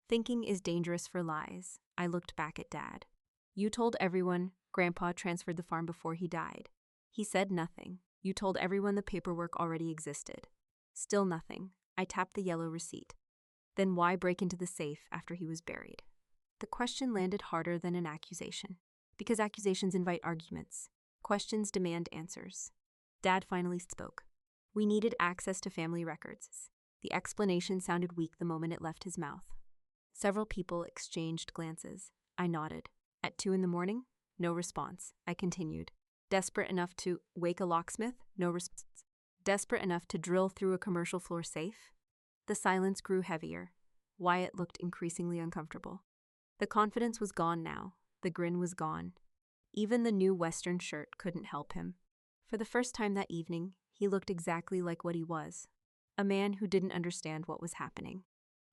Thinking is dangerous for lies. I looked back at Dad. You told everyone Grandpa transferred the farm before he died. He said nothing. You told everyone the paperwork already existed. Still nothing. I tapped the yellow receipt. Then why break into the safe after he was buried? The question landed harder than an accusation. Because accusations invite arguments. Questions demand answers. Dad finally spoke. We needed access to family records. The explanation sounded weak the moment it left his mouth. Several people exchanged glances. I nodded. At 2 a.m? No response. I continued. Desperate enough to wake a locksmith? No response. Desperate enough to drill through a commercial floor safe? The silence grew heavier. Wyatt looked increasingly uncomfortable. The confidence was gone now. The grin was gone. Even the new Western shirt couldn't help him. For the first time that evening, he looked exactly like what he was. A man who didn't understand what was happening.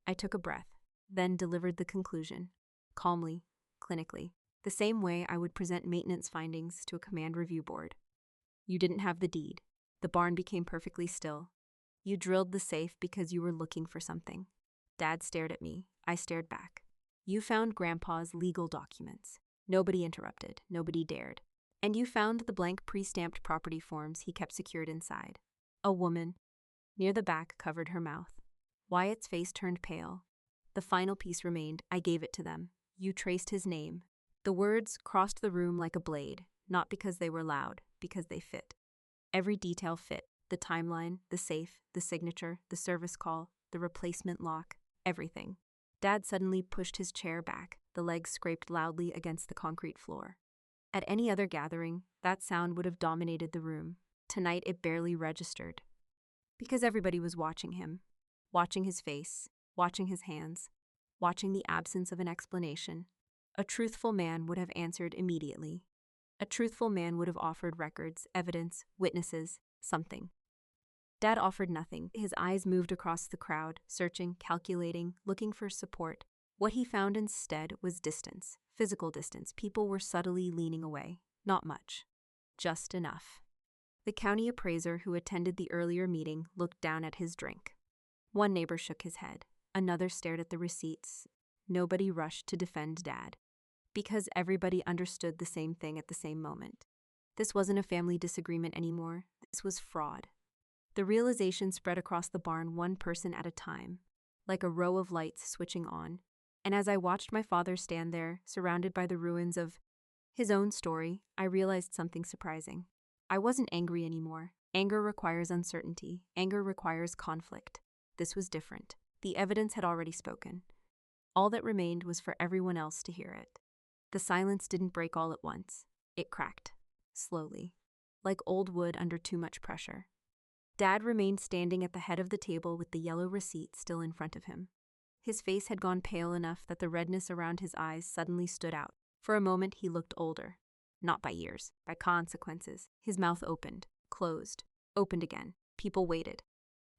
I took a breath, then delivered the conclusion. Calmly, clinically. The same way I would present maintenance findings to a command review board. You didn't have the deed. The barn became perfectly still. You drilled the safe because you were looking for something. Dad stared at me. I stared back. You found Grandpa's legal documents. Nobody interrupted. Nobody dared. And you found the blank pre-stamped property forms he kept secured inside. A woman, near the back, covered her mouth. Wyatt's face turned pale. The final piece remained. I gave it to them. You traced his name. The words crossed the room like a blade, not because they were loud, because they fit. Every detail fit. The timeline, the safe, the signature, the service call, the replacement lock, everything. Dad suddenly pushed his chair back. The legs scraped loudly against the concrete floor. At any other gathering, that sound would have dominated the room. Tonight it barely registered. Because everybody was watching him. Watching his face, watching his hands, watching the absence of an explanation. A truthful man would have answered immediately. A truthful man would have offered records, evidence, witnesses, something. Dad offered nothing. His eyes moved across the crowd, searching, calculating, looking for support. What he found instead was distance, physical distance. People were subtly leaning away. Not much. Just enough. The county appraiser who attended the earlier meeting looked down at his drink. One neighbor shook his head. Another stared at the receipts. Nobody rushed to defend Dad, because everybody understood the same thing at the same moment. This wasn't a family disagreement anymore. This was fraud. The realization spread across the barn one person at a time, like a row of lights switching on. And as I watched my father stand there, surrounded by the ruins of his own story, I realized something surprising. I wasn't angry anymore. Anger requires uncertainty. Anger requires conflict. This was different. The evidence had already spoken. All that remained was for everyone else to hear it. The silence didn't break all at once. It cracked, slowly, like old wood under too much pressure. Dad remained standing at the head of the table with the yellow receipt still in front of him. His face had gone pale enough that the redness around his eyes suddenly stood out. For a moment he looked older. Not by years, by consequences. His mouth opened, closed, opened again. People waited.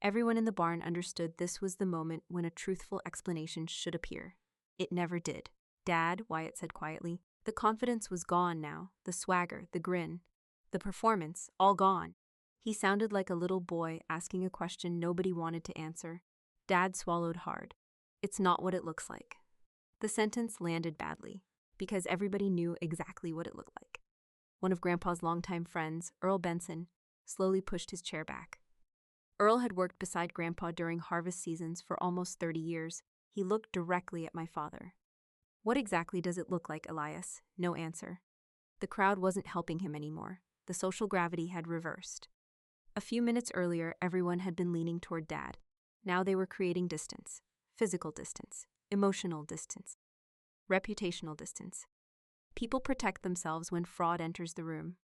Everyone in the barn understood this was the moment when a truthful explanation should appear. It never did. Dad, Wyatt said quietly, the confidence was gone now, the swagger, the grin, the performance, all gone. He sounded like a little boy asking a question nobody wanted to answer. Dad swallowed hard. It's not what it looks like. The sentence landed badly, because everybody knew exactly what it looked like. One of Grandpa's longtime friends, Earl Benson, slowly pushed his chair back. Earl had worked beside Grandpa during harvest seasons for almost 30 years. He looked directly at my father. What exactly does it look like, Elias? No answer. The crowd wasn't helping him anymore. The social gravity had reversed. A few minutes earlier, everyone had been leaning toward Dad. Now they were creating distance. Physical distance. Emotional distance. Reputational distance. People protect themselves when fraud enters the room.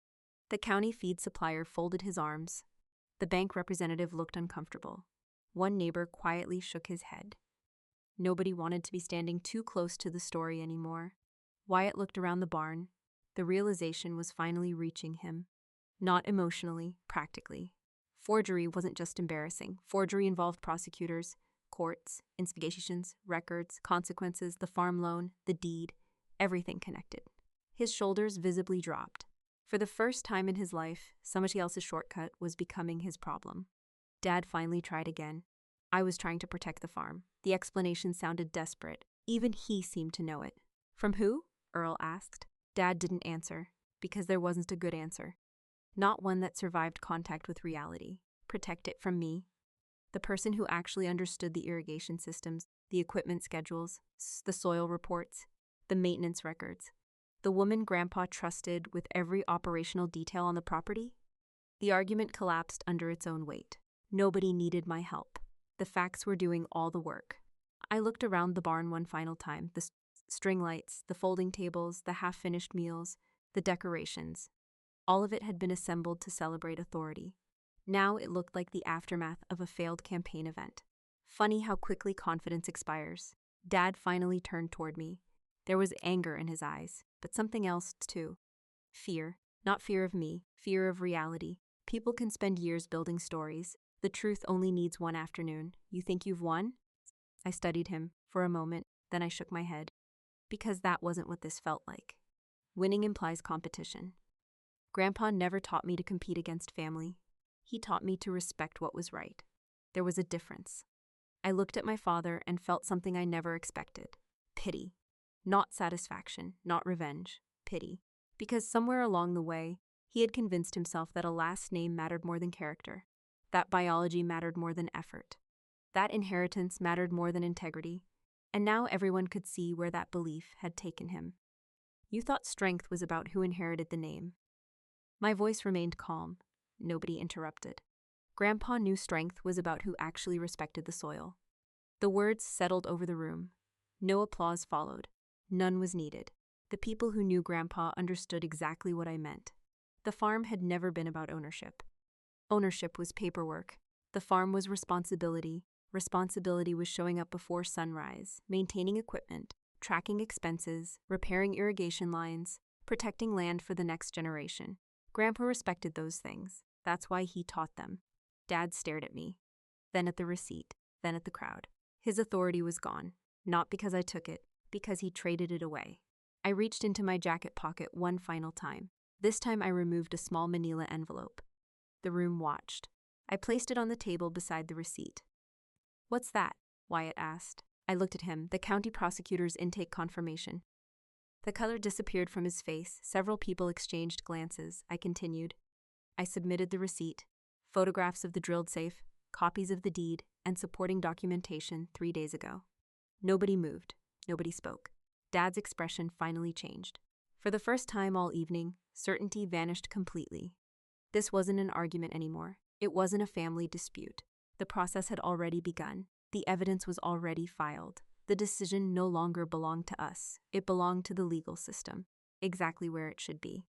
The county feed supplier folded his arms. The bank representative looked uncomfortable. One neighbor quietly shook his head. Nobody wanted to be standing too close to the story anymore. Wyatt looked around the barn. The realization was finally reaching him. Not emotionally, practically. Forgery wasn't just embarrassing. Forgery involved prosecutors, courts, investigations, records, consequences, the farm loan, the deed, everything connected. His shoulders visibly dropped. For the first time in his life, somebody else's shortcut was becoming his problem. Dad finally tried again. I was trying to protect the farm. The explanation sounded desperate. Even he seemed to know it. From who? Earl asked. Dad didn't answer, because there wasn't a good answer. Not one that survived contact with reality. Protect it from me. The person who actually understood the irrigation systems, the equipment schedules, the soil reports, the maintenance records. The woman Grandpa trusted with every operational detail on the property? The argument collapsed under its own weight. Nobody needed my help. The facts were doing all the work. I looked around the barn one final time. The string lights, the folding tables, the half-finished meals, the decorations. All of it had been assembled to celebrate authority. Now it looked like the aftermath of a failed campaign event. Funny how quickly confidence expires. Dad finally turned toward me. There was anger in his eyes, but something else too. Fear. Not fear of me, fear of reality. People can spend years building stories. The truth only needs one afternoon. You think you've won? I studied him for a moment, then I shook my head. Because that wasn't what this felt like. Winning implies competition. Grandpa never taught me to compete against family. He taught me to respect what was right. There was a difference. I looked at my father and felt something I never expected. Pity. Not satisfaction, not revenge. Pity. Because somewhere along the way, he had convinced himself that a last name mattered more than character. That biology mattered more than effort. That inheritance mattered more than integrity. And now everyone could see where that belief had taken him. You thought strength was about who inherited the name. My voice remained calm. Nobody interrupted. Grandpa knew strength was about who actually respected the soil. The words settled over the room. No applause followed. None was needed. The people who knew Grandpa understood exactly what I meant. The farm had never been about ownership. Ownership was paperwork. The farm was responsibility. Responsibility was showing up before sunrise, maintaining equipment, tracking expenses, repairing irrigation lines, protecting land for the next generation. Grandpa respected those things. That's why he taught them. Dad stared at me, then at the receipt, then at the crowd. His authority was gone, not because I took it, because he traded it away. I reached into my jacket pocket one final time. This time I removed a small manila envelope. The room watched. I placed it on the table beside the receipt. "What's that?" Wyatt asked. I looked at him, the county prosecutor's intake confirmation. The color disappeared from his face. Several people exchanged glances. I continued. I submitted the receipt, photographs of the drilled safe, copies of the deed, and supporting documentation 3 days ago. Nobody moved. Nobody spoke. Dad's expression finally changed. For the first time all evening, certainty vanished completely. This wasn't an argument anymore. It wasn't a family dispute. The process had already begun. The evidence was already filed. The decision no longer belonged to us. It belonged to the legal system, exactly where it should be.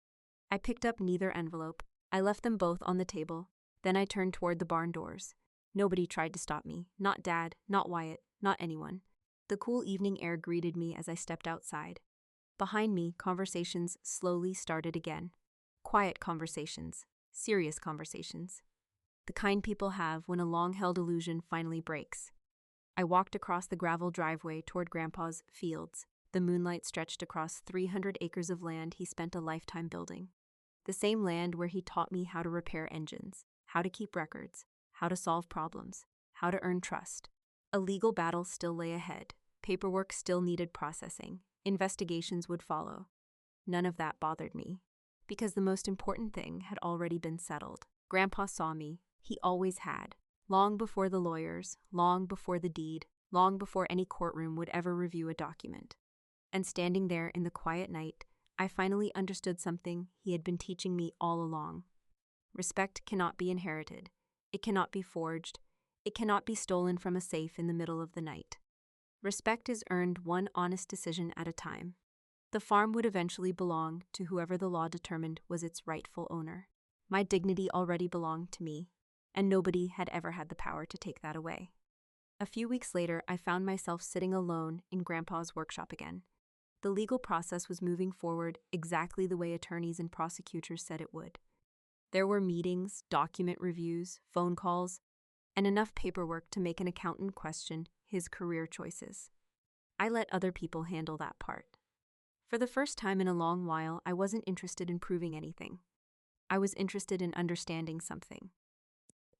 I picked up neither envelope. I left them both on the table. Then I turned toward the barn doors. Nobody tried to stop me. Not Dad, not Wyatt, not anyone. The cool evening air greeted me as I stepped outside. Behind me, conversations slowly started again. Quiet conversations. Serious conversations. The kind people have when a long-held illusion finally breaks. I walked across the gravel driveway toward Grandpa's fields. The moonlight stretched across 300 acres of land he spent a lifetime building. The same land where he taught me how to repair engines, how to keep records, how to solve problems, how to earn trust. A legal battle still lay ahead. Paperwork still needed processing. Investigations would follow. None of that bothered me, because the most important thing had already been settled. Grandpa saw me. He always had. Long before the lawyers, long before the deed, long before any courtroom would ever review a document. And standing there in the quiet night, I finally understood something he had been teaching me all along. Respect cannot be inherited. It cannot be forged. It cannot be stolen from a safe in the middle of the night. Respect is earned one honest decision at a time. The farm would eventually belong to whoever the law determined was its rightful owner. My dignity already belonged to me, and nobody had ever had the power to take that away. A few weeks later, I found myself sitting alone in Grandpa's workshop again. The legal process was moving forward exactly the way attorneys and prosecutors said it would. There were meetings, document reviews, phone calls, and enough paperwork to make an accountant question his career choices. I let other people handle that part. For the first time in a long while, I wasn't interested in proving anything. I was interested in understanding something.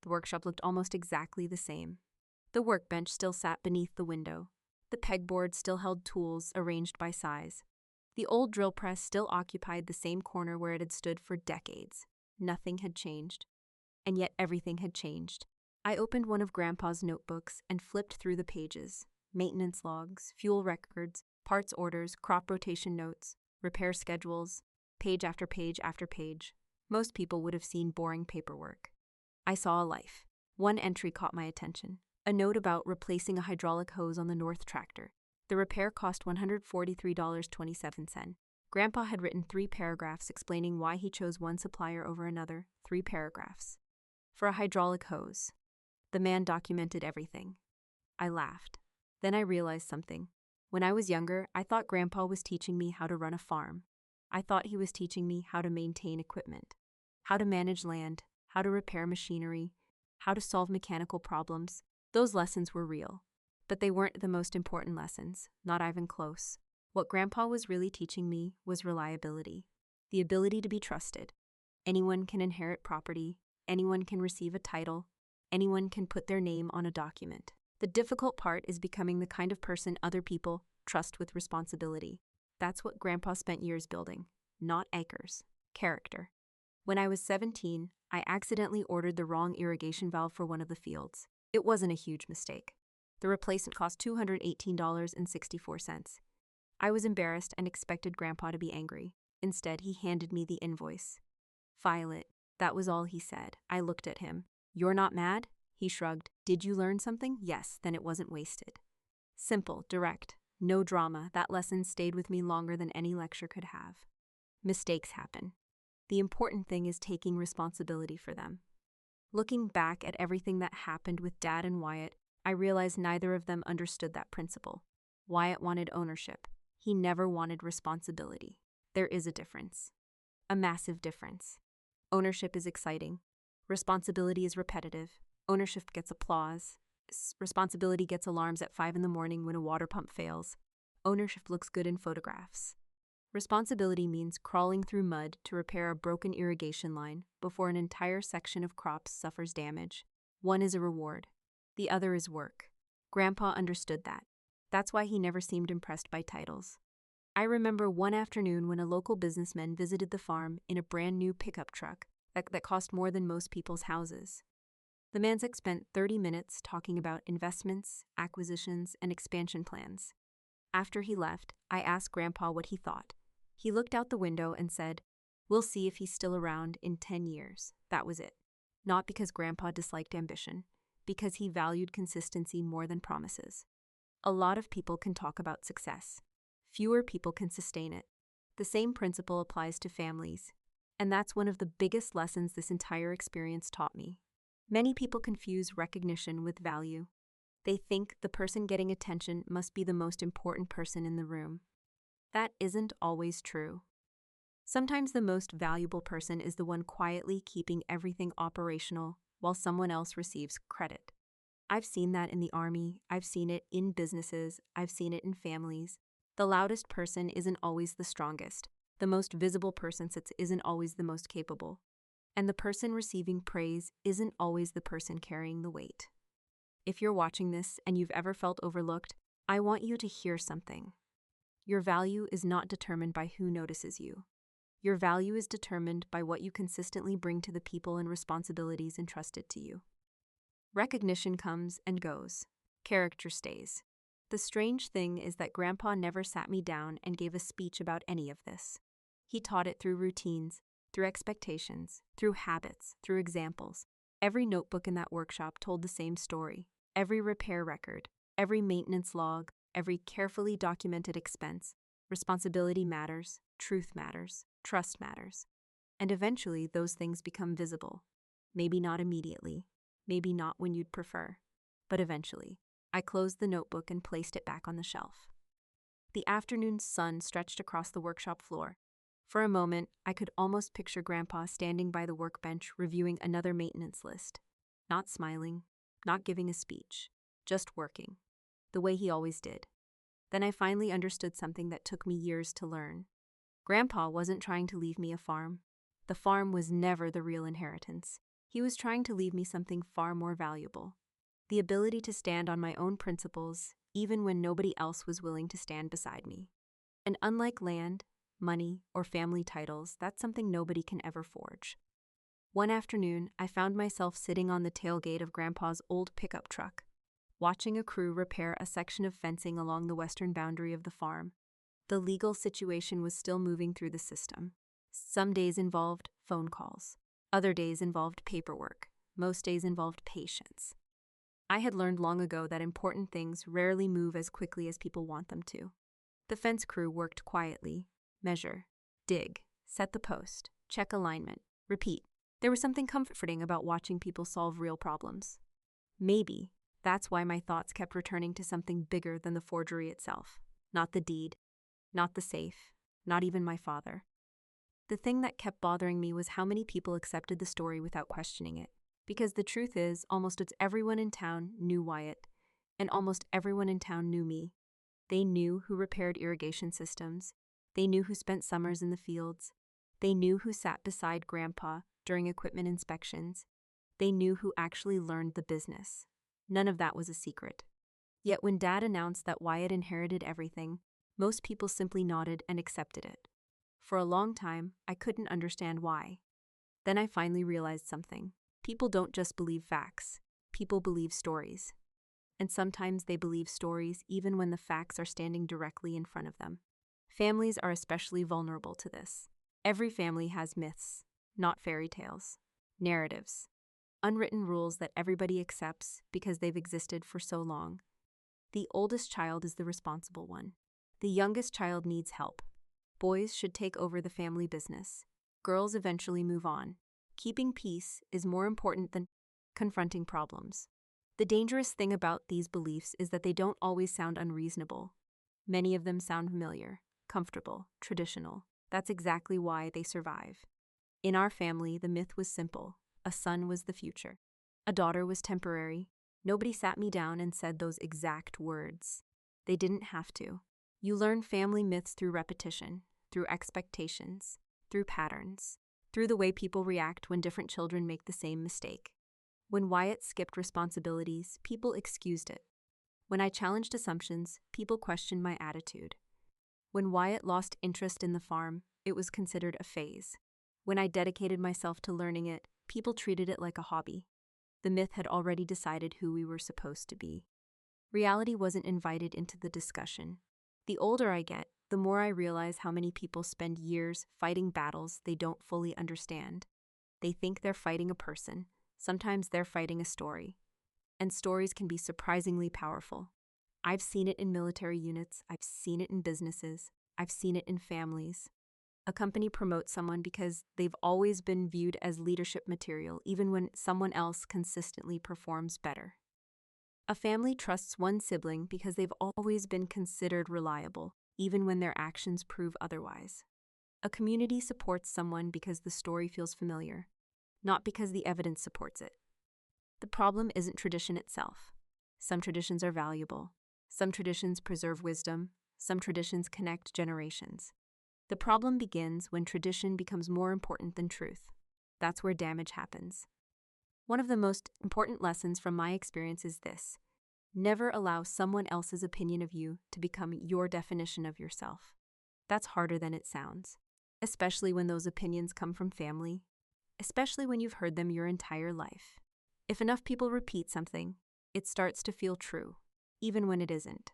The workshop looked almost exactly the same. The workbench still sat beneath the window. The pegboard still held tools arranged by size. The old drill press still occupied the same corner where it had stood for decades. Nothing had changed. And yet everything had changed. I opened one of Grandpa's notebooks and flipped through the pages. Maintenance logs, fuel records, parts orders, crop rotation notes, repair schedules, page after page after page. Most people would have seen boring paperwork. I saw a life. One entry caught my attention. A note about replacing a hydraulic hose on the North tractor. The repair cost $143.27. Grandpa had written 3 paragraphs explaining why he chose one supplier over another. 3 paragraphs. For a hydraulic hose. The man documented everything. I laughed. Then I realized something. When I was younger, I thought Grandpa was teaching me how to run a farm. I thought he was teaching me how to maintain equipment, how to manage land, how to repair machinery, how to solve mechanical problems. Those lessons were real, but they weren't the most important lessons, not even close. What Grandpa was really teaching me was reliability, the ability to be trusted. Anyone can inherit property, anyone can receive a title, anyone can put their name on a document. The difficult part is becoming the kind of person other people trust with responsibility. That's what Grandpa spent years building, not acres, character. When I was 17, I accidentally ordered the wrong irrigation valve for one of the fields. It wasn't a huge mistake. The replacement cost $218.64. I was embarrassed and expected Grandpa to be angry. Instead, he handed me the invoice. "File it." That was all he said. I looked at him. "You're not mad?" He shrugged. "Did you learn something?" "Yes, then it wasn't wasted." Simple, direct, no drama. That lesson stayed with me longer than any lecture could have. Mistakes happen. The important thing is taking responsibility for them. Looking back at everything that happened with Dad and Wyatt, I realized neither of them understood that principle. Wyatt wanted ownership. He never wanted responsibility. There is a difference. A massive difference. Ownership is exciting. Responsibility is repetitive. Ownership gets applause. Responsibility gets alarms at 5 in the morning when a water pump fails. Ownership looks good in photographs. Responsibility means crawling through mud to repair a broken irrigation line before an entire section of crops suffers damage. One is a reward. The other is work. Grandpa understood that. That's why he never seemed impressed by titles. I remember one afternoon when a local businessman visited the farm in a brand new pickup truck that cost more than most people's houses. The man spent 30 minutes talking about investments, acquisitions, and expansion plans. After he left, I asked Grandpa what he thought. He looked out the window and said, "We'll see if he's still around in 10 years. That was it. Not because Grandpa disliked ambition, because he valued consistency more than promises. A lot of people can talk about success. Fewer people can sustain it. The same principle applies to families. And that's one of the biggest lessons this entire experience taught me. Many people confuse recognition with value. They think the person getting attention must be the most important person in the room. That isn't always true. Sometimes the most valuable person is the one quietly keeping everything operational while someone else receives credit. I've seen that in the army, I've seen it in businesses, I've seen it in families. The loudest person isn't always the strongest. The most visible person isn't always the most capable. And the person receiving praise isn't always the person carrying the weight. If you're watching this and you've ever felt overlooked, I want you to hear something. Your value is not determined by who notices you. Your value is determined by what you consistently bring to the people and responsibilities entrusted to you. Recognition comes and goes. Character stays. The strange thing is that Grandpa never sat me down and gave a speech about any of this. He taught it through routines, through expectations, through habits, through examples. Every notebook in that workshop told the same story. Every repair record, every maintenance log, every carefully documented expense. Responsibility matters, truth matters, trust matters. And eventually those things become visible. Maybe not immediately, maybe not when you'd prefer, but eventually. I closed the notebook and placed it back on the shelf. The afternoon sun stretched across the workshop floor. For a moment, I could almost picture Grandpa standing by the workbench reviewing another maintenance list. Not smiling, not giving a speech, just working, the way he always did. Then I finally understood something that took me years to learn. Grandpa wasn't trying to leave me a farm. The farm was never the real inheritance. He was trying to leave me something far more valuable. The ability to stand on my own principles, even when nobody else was willing to stand beside me. And unlike land, money, or family titles, that's something nobody can ever forge. One afternoon, I found myself sitting on the tailgate of Grandpa's old pickup truck, watching a crew repair a section of fencing along the western boundary of the farm. The legal situation was still moving through the system. Some days involved phone calls. Other days involved paperwork. Most days involved patience. I had learned long ago that important things rarely move as quickly as people want them to. The fence crew worked quietly. Measure, dig, set the post, check alignment, repeat. There was something comforting about watching people solve real problems. Maybe that's why my thoughts kept returning to something bigger than the forgery itself. Not the deed, not the safe, not even my father. The thing that kept bothering me was how many people accepted the story without questioning it. Because the truth is, almost everyone in town knew Wyatt, and almost everyone in town knew me. They knew who repaired irrigation systems. They knew who spent summers in the fields. They knew who sat beside Grandpa during equipment inspections. They knew who actually learned the business. None of that was a secret. Yet when Dad announced that Wyatt inherited everything, most people simply nodded and accepted it. For a long time, I couldn't understand why. Then I finally realized something. People don't just believe facts. People believe stories. And sometimes they believe stories even when the facts are standing directly in front of them. Families are especially vulnerable to this. Every family has myths, not fairy tales, narratives, unwritten rules that everybody accepts because they've existed for so long. The oldest child is the responsible one. The youngest child needs help. Boys should take over the family business. Girls eventually move on. Keeping peace is more important than confronting problems. The dangerous thing about these beliefs is that they don't always sound unreasonable. Many of them sound familiar, comfortable, traditional. That's exactly why they survive. In our family, the myth was simple. A son was the future. A daughter was temporary. Nobody sat me down and said those exact words. They didn't have to. You learn family myths through repetition, through expectations, through patterns, through the way people react when different children make the same mistake. When Wyatt skipped responsibilities, people excused it. When I challenged assumptions, people questioned my attitude. When Wyatt lost interest in the farm, it was considered a phase. When I dedicated myself to learning it, people treated it like a hobby. The myth had already decided who we were supposed to be. Reality wasn't invited into the discussion. The older I get, the more I realize how many people spend years fighting battles they don't fully understand. They think they're fighting a person. Sometimes they're fighting a story. And stories can be surprisingly powerful. I've seen it in military units, I've seen it in businesses, I've seen it in families. A company promotes someone because they've always been viewed as leadership material, even when someone else consistently performs better. A family trusts one sibling because they've always been considered reliable, even when their actions prove otherwise. A community supports someone because the story feels familiar, not because the evidence supports it. The problem isn't tradition itself. Some traditions are valuable. Some traditions preserve wisdom. Some traditions connect generations. The problem begins when tradition becomes more important than truth. That's where damage happens. One of the most important lessons from my experience is this: never allow someone else's opinion of you to become your definition of yourself. That's harder than it sounds, especially when those opinions come from family, especially when you've heard them your entire life. If enough people repeat something, it starts to feel true, even when it isn't.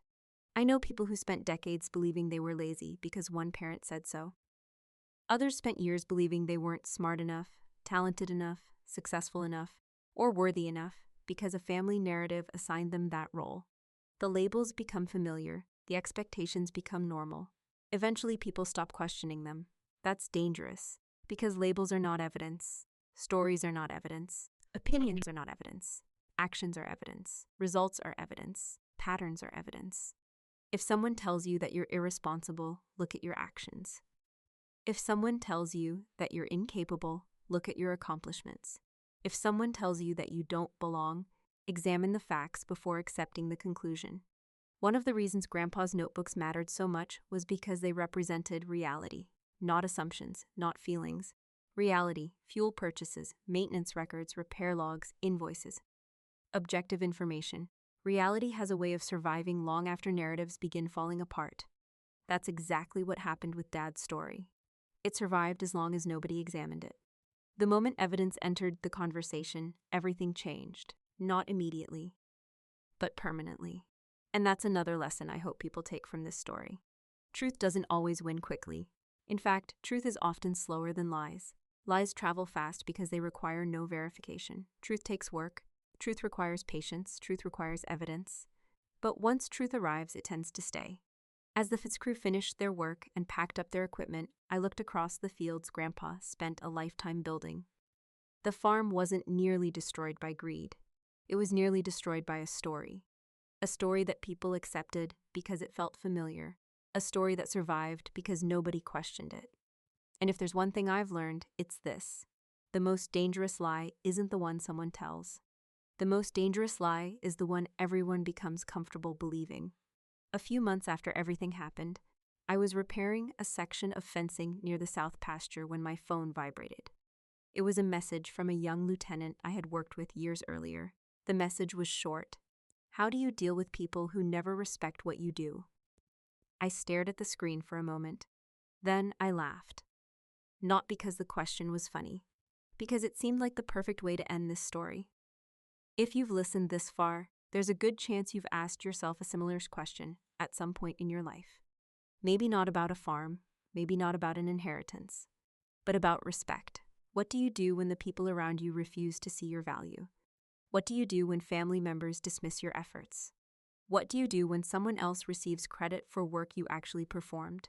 I know people who spent decades believing they were lazy because one parent said so. Others spent years believing they weren't smart enough, talented enough, successful enough, or worthy enough because a family narrative assigned them that role. The labels become familiar, the expectations become normal. Eventually, people stop questioning them. That's dangerous, because labels are not evidence, stories are not evidence, opinions are not evidence, actions are evidence, results are evidence, patterns are evidence. If someone tells you that you're irresponsible, look at your actions. If someone tells you that you're incapable, look at your accomplishments. If someone tells you that you don't belong, examine the facts before accepting the conclusion. One of the reasons Grandpa's notebooks mattered so much was because they represented reality, not assumptions, not feelings. Reality, fuel purchases, maintenance records, repair logs, invoices. Objective information. Reality has a way of surviving long after narratives begin falling apart. That's exactly what happened with Dad's story. It survived as long as nobody examined it. The moment evidence entered the conversation, everything changed. Not immediately, but permanently. And that's another lesson I hope people take from this story. Truth doesn't always win quickly. In fact, truth is often slower than lies. Lies travel fast because they require no verification. Truth takes work. Truth requires patience. Truth requires evidence. But once truth arrives, it tends to stay. As the Fitz crew finished their work and packed up their equipment, I looked across the fields Grandpa spent a lifetime building. The farm wasn't nearly destroyed by greed. It was nearly destroyed by a story that people accepted because it felt familiar, a story that survived because nobody questioned it. And if there's one thing I've learned, it's this: the most dangerous lie isn't the one someone tells. The most dangerous lie is the one everyone becomes comfortable believing. A few months after everything happened, I was repairing a section of fencing near the south pasture when my phone vibrated. It was a message from a young lieutenant I had worked with years earlier. The message was short: how do you deal with people who never respect what you do? I stared at the screen for a moment. Then I laughed. Not because the question was funny, because it seemed like the perfect way to end this story. If you've listened this far, there's a good chance you've asked yourself a similar question at some point in your life. Maybe not about a farm, maybe not about an inheritance, but about respect. What do you do when the people around you refuse to see your value? What do you do when family members dismiss your efforts? What do you do when someone else receives credit for work you actually performed?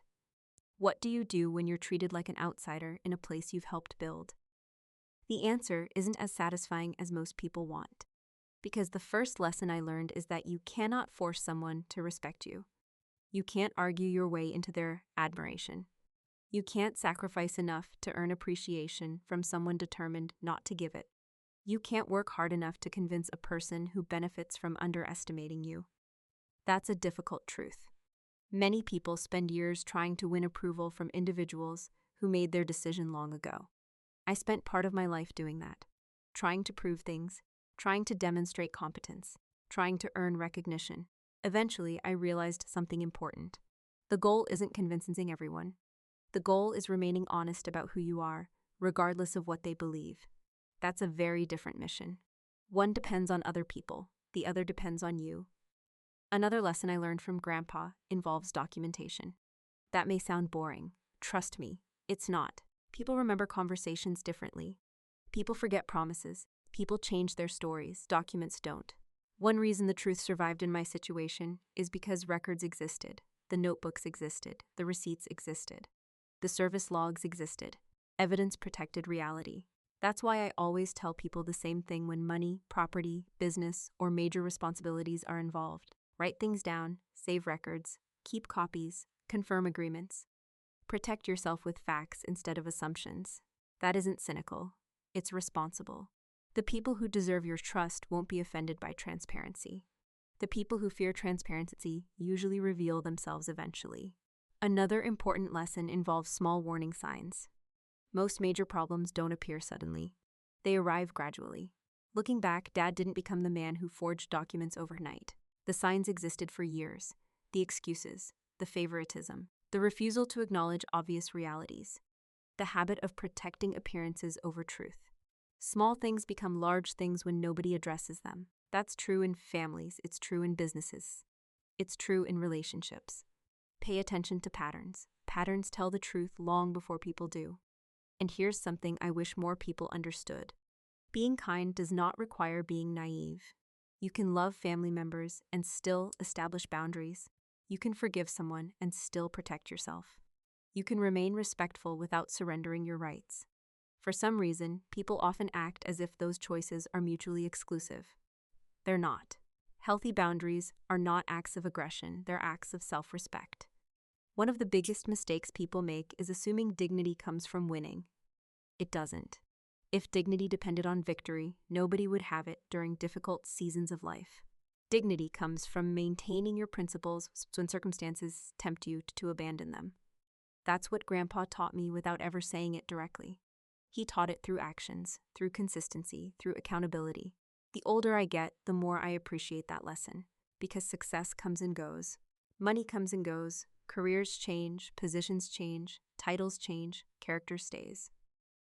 What do you do when you're treated like an outsider in a place you've helped build? The answer isn't as satisfying as most people want, because the first lesson I learned is that you cannot force someone to respect you. You can't argue your way into their admiration. You can't sacrifice enough to earn appreciation from someone determined not to give it. You can't work hard enough to convince a person who benefits from underestimating you. That's a difficult truth. Many people spend years trying to win approval from individuals who made their decision long ago. I spent part of my life doing that, trying to prove things, trying to demonstrate competence, trying to earn recognition. Eventually, I realized something important. The goal isn't convincing everyone. The goal is remaining honest about who you are, regardless of what they believe. That's a very different mission. One depends on other people, the other depends on you. Another lesson I learned from Grandpa involves documentation. That may sound boring. Trust me, it's not. People remember conversations differently. People forget promises. People change their stories. Documents don't. One reason the truth survived in my situation is because records existed. The notebooks existed. The receipts existed. The service logs existed. Evidence protected reality. That's why I always tell people the same thing when money, property, business, or major responsibilities are involved. Write things down, save records, keep copies, confirm agreements. Protect yourself with facts instead of assumptions. That isn't cynical. It's responsible. The people who deserve your trust won't be offended by transparency. The people who fear transparency usually reveal themselves eventually. Another important lesson involves small warning signs. Most major problems don't appear suddenly. They arrive gradually. Looking back, Dad didn't become the man who forged documents overnight. The signs existed for years. The excuses, the favoritism, the refusal to acknowledge obvious realities, the habit of protecting appearances over truth. Small things become large things when nobody addresses them. That's true in families, it's true in businesses, it's true in relationships. Pay attention to patterns. Patterns tell the truth long before people do. And here's something I wish more people understood. Being kind does not require being naive. You can love family members and still establish boundaries. You can forgive someone and still protect yourself. You can remain respectful without surrendering your rights. For some reason, people often act as if those choices are mutually exclusive. They're not. Healthy boundaries are not acts of aggression, they're acts of self-respect. One of the biggest mistakes people make is assuming dignity comes from winning. It doesn't. If dignity depended on victory, nobody would have it during difficult seasons of life. Dignity comes from maintaining your principles when circumstances tempt you to abandon them. That's what Grandpa taught me without ever saying it directly. He taught it through actions, through consistency, through accountability. The older I get, the more I appreciate that lesson, because success comes and goes. Money comes and goes, careers change, positions change, titles change, character stays.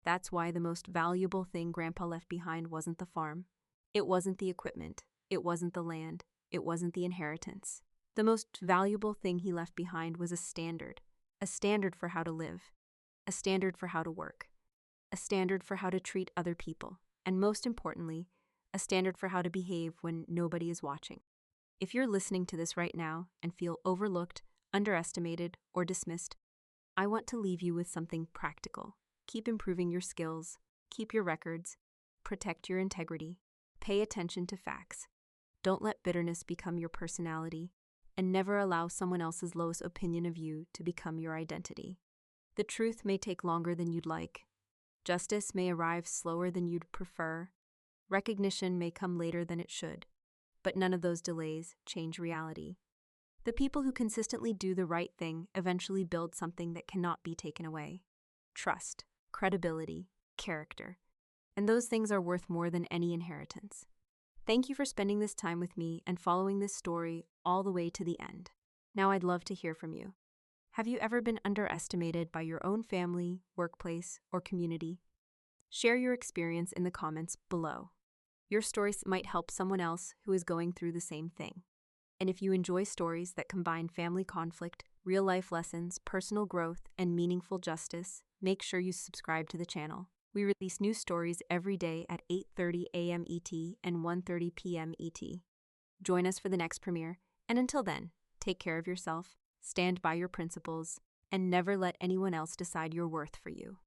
That's why the most valuable thing Grandpa left behind wasn't the farm. It wasn't the equipment. It wasn't the land. It wasn't the inheritance. The most valuable thing he left behind was a standard for how to live, a standard for how to work, a standard for how to treat other people, and most importantly, a standard for how to behave when nobody is watching. If you're listening to this right now and feel overlooked, underestimated, or dismissed, I want to leave you with something practical. Keep improving your skills, keep your records, protect your integrity, pay attention to facts. Don't let bitterness become your personality, and never allow someone else's lowest opinion of you to become your identity. The truth may take longer than you'd like. Justice may arrive slower than you'd prefer. Recognition may come later than it should. But none of those delays change reality. The people who consistently do the right thing eventually build something that cannot be taken away. Trust, credibility, character. And those things are worth more than any inheritance. Thank you for spending this time with me and following this story all the way to the end. Now I'd love to hear from you. Have you ever been underestimated by your own family, workplace, or community? Share your experience in the comments below. Your stories might help someone else who is going through the same thing. And if you enjoy stories that combine family conflict, real-life lessons, personal growth, and meaningful justice, make sure you subscribe to the channel. We release new stories every day at 8:30 a.m. ET and 1:30 p.m. ET. Join us for the next premiere, and until then, take care of yourself, stand by your principles, and never let anyone else decide your worth for you.